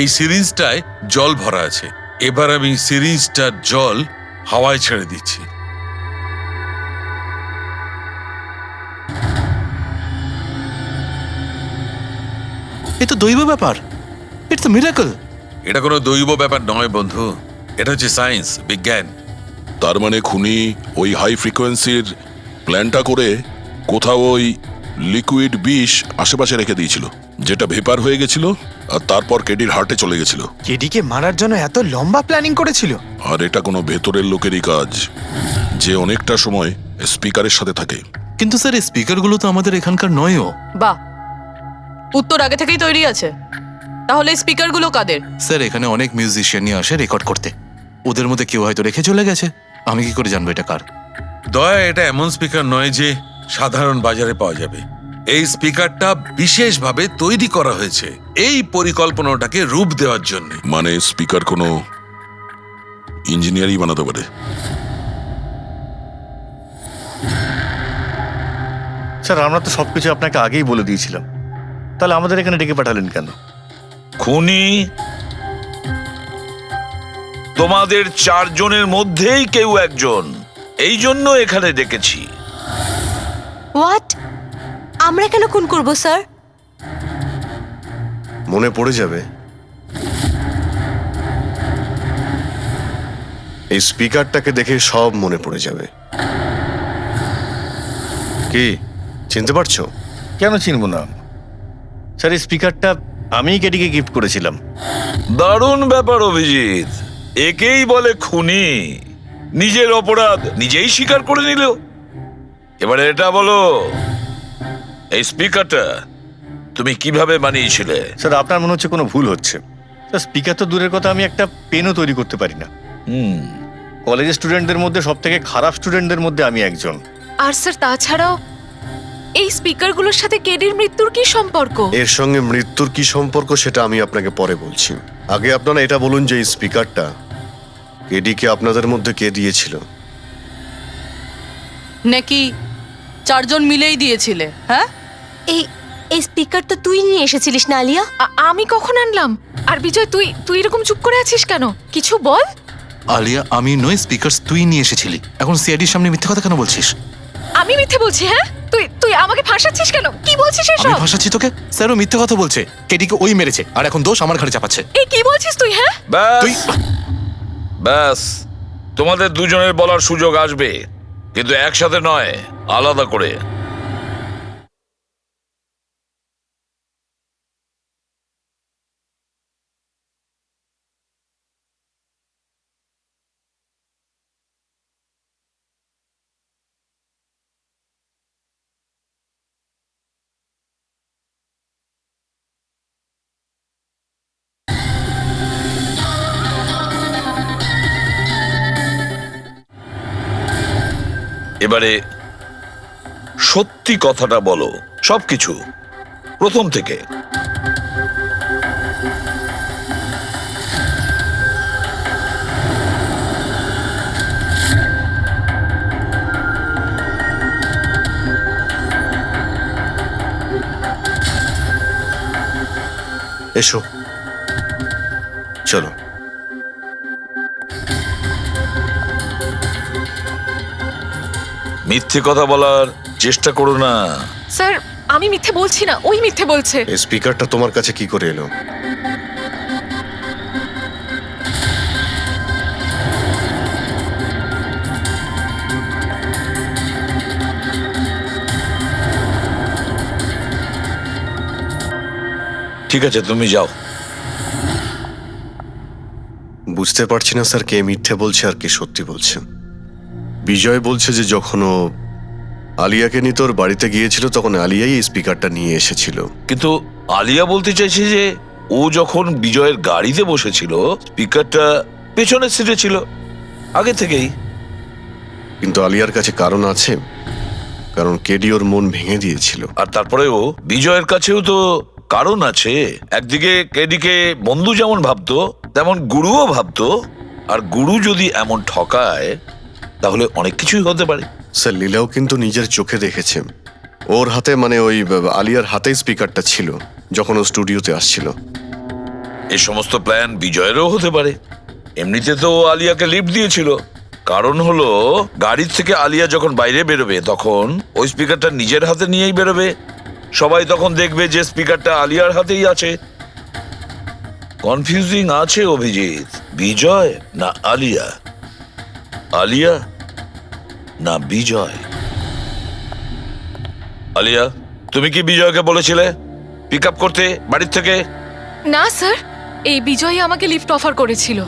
এই সিরিঞ্জটায় জল ভরা আছে। এবার আমি সিরিঞ্জটার জল হাওয়ায় ছেড়ে দিচ্ছি। এ তো দৈব ব্যাপার, ইটস আ মিরাকল। এটা কোনো দৈব ব্যাপার নয় বন্ধু, এটা হচ্ছে সায়েন্স, বিজ্ঞান। তার মানে খুনি ওই হাই ফ্রিকোয়েন্সির প্ল্যানটা করে কোথাও ওই লিকুইড বিষ আশেপাশে রেখে দিয়েছিল, যেটা ভেপার হয়ে গেছিল আর তারপর কেডির হার্টে চলে গেছিল। কেডিকে মারার জন্য এত লম্বা প্ল্যানিং করেছিল? আর এটা কোনো ভেতরের লোকেরই কাজ, যে অনেকটা সময় স্পিকারের সাথে থাকে। কিন্তু স্যার এই স্পিকারগুলো তো আমাদের এখানকার নয়ও। বাহ, উত্তর আগে থেকেই তৈরি আছে। তাহলে স্পিকারগুলো কাদের? স্যার এখানে অনেক মিউজিশিয়ানই আসে রেকর্ড করতে, ওদের মধ্যে কেউ হয়তো রেখে চলে গেছে। আমি কি করে জানবো এটা কার? দয়া, এটা এমন স্পিকার নয় যে সাধারণ বাজারে পাওয়া যাবে। এই স্পিকারটা বিশেষভাবে তৈরি করা হয়েছে এই পরিকল্পনাটাকে রূপ দেওয়ার জন্য। মানে স্পিকার কোনো ইঞ্জিনিয়ারই বানাতে পারে? স্যার আমরা তো সবকিছু আপনাকে আগেই বলে দিয়েছিলাম, তাহলে আমাদের এখানে ডেকে পাঠালেন কেন? খুনি তোমাদের চারজনের মধ্যেই কেউ একজন, এই জন্য এখানে ডেকেছি। হোয়াট? আমরা কেন খুন করব স্যার? মনে পড়ে যাবে এই স্পিকারটাকে দেখে, সব মনে পড়ে যাবে। কি চিনতে পারছো? কেন চিনবো না স্যার, এই স্পিকারটা আমিই কেডিকে গিফট করেছিলাম। দারুণ ব্যাপার অভিজিৎ, একেই বলে খুনি। নিজের অপরাধ নিজেই স্বীকার করে নিল। এবারে এটা বলো, এই স্পিকারটা তুমি কিভাবে বানিয়েছিলে? স্যার আপনার মনে হচ্ছে কোনো ভুল হচ্ছে। স্যার স্পিকার তো দূরের কথা, আমি একটা পেনও তৈরি করতে পারি না। কলেজের স্টুডেন্টদের মধ্যে সব থেকে খারাপ স্টুডেন্টদের মধ্যে আমি একজন। আর স্যার তাছাড়াও এই স্পিকারগুলোর সাথে কেডির মৃত্যুর কি সম্পর্ক? এর সঙ্গে মৃত্যুর কি সম্পর্ক সেটা আমি আপনাকে পরে বলছি। আগে আপনারা এটা বলুন যে এই স্পিকারটা কেডিকে আপনাদের মধ্যে কে দিয়েছিল? নাকি চারজন মিলেই দিয়েছিলে? হ্যাঁ, এই স্পিকার তো তুই নিয়ে এসেছিলিস না আলিয়া? আমি কখন আনলাম? আর বিজয়, তুই এরকম চুপ করে আছিস কেন? কিছু বল। আলিয়া, আমি নই, স্পিকার তুই নিয়ে এসেছিলি। এখন সিআইডির সামনে মিথ্যে কথা কেন বলছিস? আমি মিথ্যে বলছি? হ্যাঁ, তুই আমাকে ফাঁসাচ্ছিস কেন? কি বলছিস আমি এসব? ফাঁসাচ্ছি তোকে? স্যারও মিথ্যে কথা বলছে, কেডিকে ওই মেরেছে আর এখন দোষ আমার ঘাড়ে চাপাচ্ছে। এই কি বলছিস তুই? হ্যাঁ, ব্যাস, তোমাদের দুজনের বলার সুযোগ আসবে, কিন্তু একসাথে নয়, আলাদা করে। এবারে সত্যি কথাটা বলো, সবকিছু প্রথম থেকে। এসো, চলো। মিথ্যে কথা বলার চেষ্টা করো না। স্যার আমি মিথ্যে বলছি না, ওই মিথ্যে বলছে। এই স্পিকারটা তোমার কাছে কি করে এলো? ঠিক আছে, তুমি যাও। বুঝতে পারছি না স্যার, কে মিথ্যে বলছে আর কে সত্যি বলছে। বিজয় বলছে যে যখন ও আলিয়াকে নিয়ে তোর বাড়িতে গিয়েছিল তখন আলিয়াই এই স্পিকারটা নিয়ে এসেছিল। কিন্তু আলিয়া বলতে চাইছে যে ও যখন বিজয়ের গাড়িতে বসেছিল স্পিকারটা পেছনের সিটে ছিল আগে থেকেই। কিন্তু আলিয়ার কাছে কারণ আছে, কারণ কেডি ওর মন ভেঙে দিয়েছিল। আর তারপরেও বিজয়ের কাছেও তো কারণ আছে। একদিকে কেডিকে বন্ধু যেমন ভাবতো, তেমন গুরুও ভাবতো, আর গুরু যদি এমন ঠকায় তাহলে অনেক কিছুই হতে পারে। স্যার লীলাও কিন্তু নিজের চোখে দেখেছে, ওর হাতে মানে ওই আলিয়ার হাতেই স্পিকারটা ছিল যখন ও স্টুডিওতে আসছিল। এই সমস্ত প্ল্যান বিজয়েরও হতে পারে। এমনিতে তো ও আলিয়াকে লিফট দিয়েছিল, কারণ হলো গাড়ির থেকে আলিয়া যখন বাইরে বেরোবে তখন ওই স্পিকারটা নিজের হাতে নিয়েই বেরোবে, সবাই তখন দেখবে যে স্পিকারটা আলিয়ার হাতেই আছে। কনফিউজিং আছে অভিজিৎ, বিজয় না আলিয়া, আলিয়া না বিজয়। আলিয়া, তুমি কি বিজয়কে বলেছিলে পিক আপ করতে বাড়ির থেকে? না স্যার, এই বিজয় আমাকে লিফট অফার করেছিল।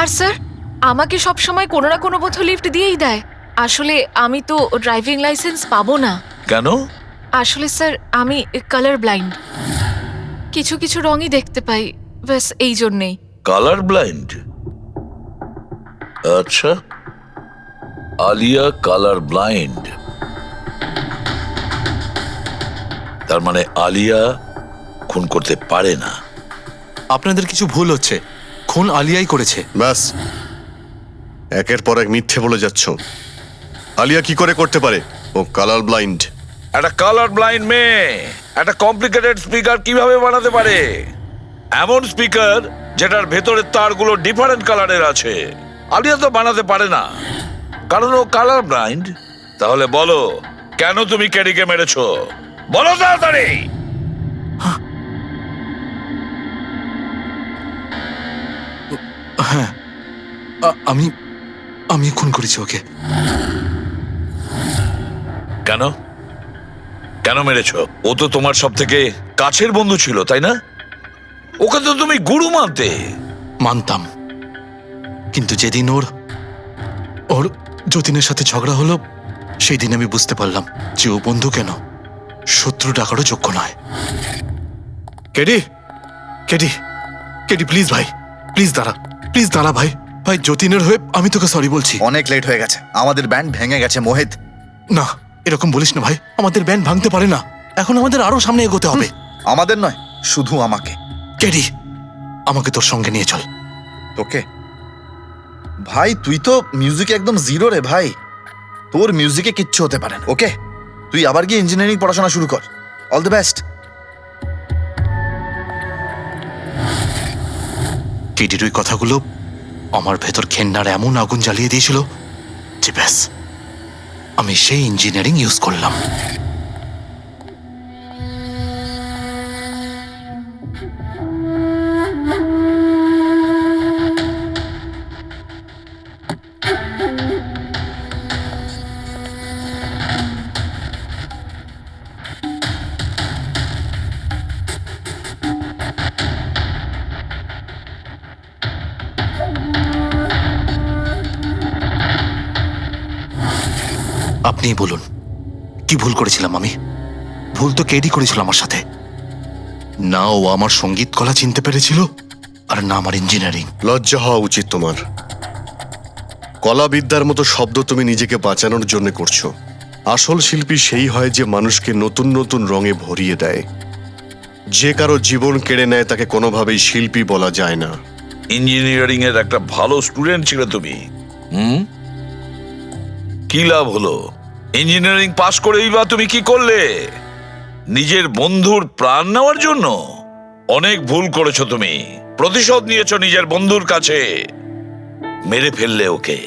আর স্যার, আমাকে সব সময় কোনো না কোনো পথে লিফট দিয়েই দেয়। আসলে আমি তো ড্রাইভিং লাইসেন্স পাবো না। কেন? আসলে স্যার আমি কালার ব্লাইন্ড, কিছু কিছু রঙই দেখতে পাই, ব্যাস এই জন্যেই। Colour blind? আচ্ছা, আলিয়া কালার ব্লাইন্ড, তার মানে আলিয়া খুন করতে পারে না। আপনাদের কিছু ভুল হচ্ছে, খুন আলিয়াই করেছে। ব্যাস, একের পর এক মিথ্যে বলে যাচ্ছ। আলিয়া কি করে করতে পারে? ও কালার ব্লাইন্ড। একটা কালার ব্লাইন্ড মেয়ে একটা কমপ্লিকেটেড স্পিকার কিভাবে বানাতে পারে? এমন স্পিকার যেটার ভেতরের তারগুলো ডিফারেন্ট কালারের আছে। আলিয়া তো বানাতে পারে না, কারণ ও কালার ব্লাইন্ড। তাহলে বলো, কেন তুমি কেডিকে মেরেছো? বলো তাড়াতাড়ি। হ্যাঁ, আমি আমি খুন করেছি ওকে। কেন কেন মেরেছো? ও তো তোমার সব থেকে কাছের বন্ধু ছিল, তাই না? ওকে তো তুমি গুরু মানতে। মানতাম, কিন্তু যেদিন ওর যতীনের সাথে ঝগড়া হলো সেই দিন আমি বুঝতে পারলাম যে ও বন্ধু কেন শত্রু ডাকারও যোগ্য নয়। কেডি কেডি কেডি, প্লিজ ভাই, প্লিজ দাঁড়া, প্লিজ দাঁড়া ভাই। ভাই যতীনের হয়ে আমি তোকে সরি বলছি। অনেক লেট হয়ে গেছে, আমাদের ব্যান্ড ভেঙে গেছে মোহিত। না, এরকম বলিস না ভাই, আমাদের ব্যান্ড ভাঙতে পারে না। এখন আমাদের আরো সামনে এগোতে হবে। আমাদের নয়, শুধু আমাকে। কেডি, আমাকে তোর সঙ্গে নিয়ে চল। তোকে? ভাই তুই তো মিউজিকে একদম জিরো রে ভাই, তোর মিউজিকে কিচ্ছু হতে পারে না। ওকে, তুই আবার গিয়ে ইঞ্জিনিয়ারিং পড়াশোনা শুরু কর। All the best. কেডির ওই কথাগুলো আমার ভেতর ঘেন্নার এমন আগুন জ্বালিয়ে দিয়েছিল যে ব্যাস, আমি সেই ইঞ্জিনিয়ারিং ইউজ করলাম। আপনিই বলুন, কি ভুল করেছিলাম আমি? ভুল তো কেডি করেছিল আমার সাথে। না ও আমার সঙ্গীত কলা চিনতে পেরেছিল, আর না আমার ইঞ্জিনিয়ারিং। লজ্জা হওয়া উচিত তোমার। কলাবিদ্যার মতো শব্দ তুমি নিজেকে বাঁচানোর জন্য করছো। আসল শিল্পী সেই হয় যে মানুষকে নতুন নতুন রঙে ভরিয়ে দেয়। যে কারো জীবন কেড়ে নেয় তাকে কোনোভাবেই শিল্পী বলা যায় না। ইঞ্জিনিয়ারিং এর একটা ভালো স্টুডেন্ট ছিল তুমি। কি লাভ হলো? ইঞ্জিনিয়ারিং পাশ করেই বা তুমি কি করলে? নিজের বন্ধুর প্রাণ নেওয়ার জন্য? অনেক ভুল করেছো তুমি, প্রতিশোধ নিয়েছো নিজের বন্ধুর কাছে। মেরে ফেললে ওকে,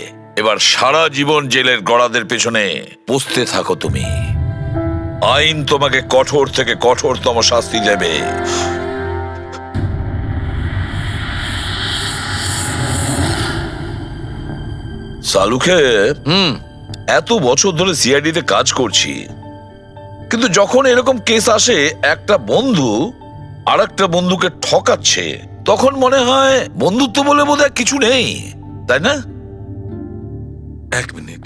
এবার সারা জীবন জেলের গড়াদের পেছনে পৌঁছতে থাকো তুমি। আইন তোমাকে কঠোর থেকে কঠোরতম শাস্তি দেবে। সালুকে এত বছর ধরে সিআইডি তে কাজ করছি, কিন্তু যখন এরকম কেস আসে একটা বন্ধু আর একটা বন্ধুকে ঠকাচ্ছে, তখন মনে হয় বন্ধুত্ব বলে বোধহয় কিছু নেই, তাই না? এক মিনিট,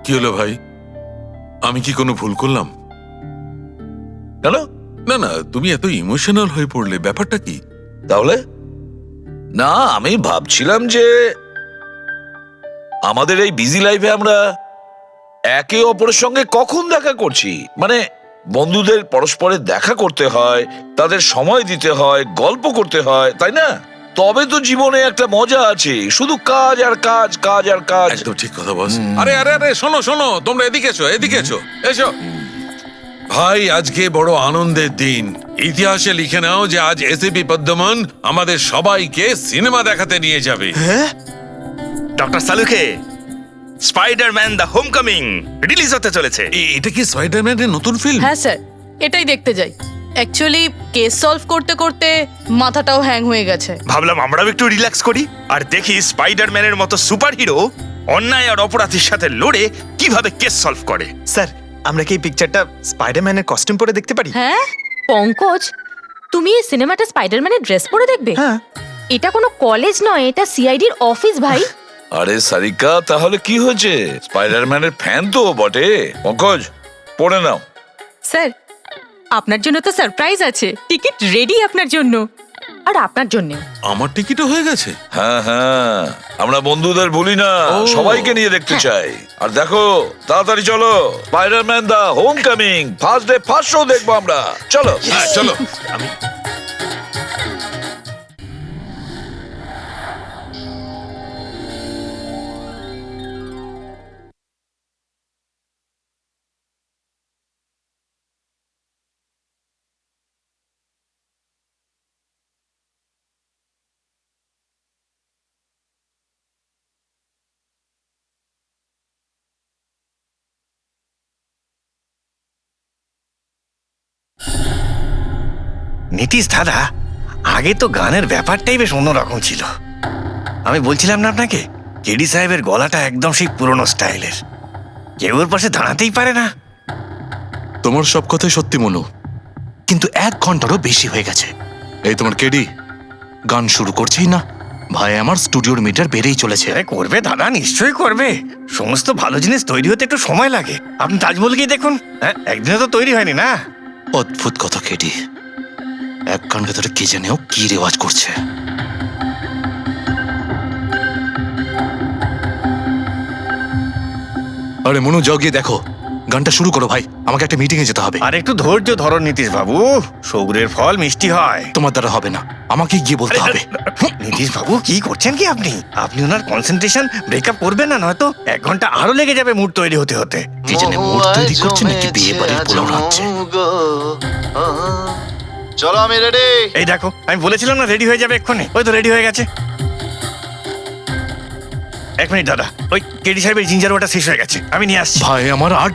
কি হলো ভাই? আমি কি কোনো ভুল করলাম? কেন? না না, তুমি এত ইমোশনাল হয়ে পড়লে, ব্যাপারটা কি? তাহলে না, আমি ভাবছিলাম যে আমাদের এই বিজি লাইফে আমরা একে অপরের সঙ্গে কখন দেখা করছি, মানে বন্ধুদের পরস্পরের দেখা করতে হয়, তাদের সময় দিতে হয়, গল্প করতে হয়, তাই না? তবে তো জীবনে একটা মজা আছে। শুধু কাজ আর কাজ, কাজ আর কাজ। একদম ঠিক কথা বস। আরে আরে আরে শোনো শোনো, তোমরা এদিকে এসো, এদিকে এসো, এসো। ভাই, আজকে বড় আনন্দের দিন। ইতিহাসে লিখে নাও যে আজ এসিপি পদ্মমন আমাদের সবাইকে সিনেমা দেখাতে নিয়ে যাবে। Doctor Salunkhe, spiderman the homecoming release হতে চলেছে। এটা কি স্পাইডারম্যানের নতুন ফিল্ম? হ্যাঁ স্যার, এটাই দেখতে যাই। অ্যাকচুয়ালি কেস সলভ করতে করতে মাথাটাও হ্যাং হয়ে গেছে। ভাবলাম আমরাও একটু রিল্যাক্স করি আর দেখি স্পাইডারম্যানের মতো সুপারহিরো অন্যায় আর অপরাধীর সাথে লড়ে কিভাবে কেস সলভ করে। স্যার, আমরা কি এই পিকচারটা স্পাইডারম্যানের কস্টিউম পরে দেখতে পারি? হ্যাঁ পঙ্কজ, তুমি এই সিনেমাটা স্পাইডারম্যানের ড্রেস পরে দেখবে? হ্যাঁ। এটা কোনো কলেজ নয়, এটা সিআইডির অফিস ভাই। আরে সারিকা, তাহলে কি হয়েছে? স্পাইডারম্যানের ফ্যান তো বটে। পঙ্কজ, পড়ে নাও। স্যার, আপনার জন্য তো সারপ্রাইজ আছে। টিকিট রেডি আপনার জন্য আর আপনার জন্য। আমার টিকিটও হয়ে গেছে? হ্যাঁ হ্যাঁ, আমরা বন্ধুদের ভুলি না, সবাইকে নিয়ে দেখতে চাই। আর দেখো, তাড়াতাড়ি চলো, spiderman the homecoming first day first show দেখবো আমরা। চলো চলো। আমি নীতিশ দাদা, আগে তো গানের ব্যাপারটাই বেশ অন্যরকম ছিল। আমি বলছিলাম না আপনাকে, কেডি সাহেবের গলাটা একদম সেই পুরনো স্টাইলের। কেউ ওর পাশে দাঁড়াতেই পারে না। তোমার সব কথাই সত্যি মনু, কিন্তু 1 ঘন্টারও বেশি হয়ে গেছে। এই তোমার কেডি গান শুরু করছেই না। ভাই, আমার স্টুডিওর মিটার বেড়েই চলেছে। আরে করবে দাদা, নিশ্চয়ই করবে। সমস্ত ভালো জিনিস তৈরি হতে একটু সময় লাগে। আপনি তাজমহলকেই দেখুন, হ্যাঁ, একদিনে তো তৈরি হয়নি না। অদ্ভুত কথা কেডি, 1 ঘন্টা ধরে কে জানে ও কি রেওয়াজ করছে। আরে মনু, যাও গিয়ে দেখো, গানটা শুরু করো ভাই, আমাকে একটা মিটিং এ যেতে হবে। আর একটু ধৈর্য ধরো নীতিশ বাবু, সৌরের ফল মিষ্টি হয়। তোমার দ্বারা হবে না, আমাকে গিয়ে বলতে হবে। নীতিশ বাবু, কি করছেন কি আপনি? আপনি ওনার কনসেন্ট্রেশন ব্রেকআপ করবেন না, নয়তো 1 ঘন্টা আরো লেগে যাবে মুড তৈরি হতে হতে। কি জানে মুড তৈরি করছে নাকি বিয়ে বাড়ির পোলাও হচ্ছে। চলো, আমি রেডি। এই দেখো, আমি বলেছিলাম না রেডি হয়ে যাবে এক্ষুনি। ওই তো রেডি হয়ে গেছে। 1 মিনিট দাদা, ওই কেডি সাহেবের জিঞ্জার ওয়াটার শেষ হয়ে গেছে, আমি নিয়ে আসছি। ভাই, আমার আর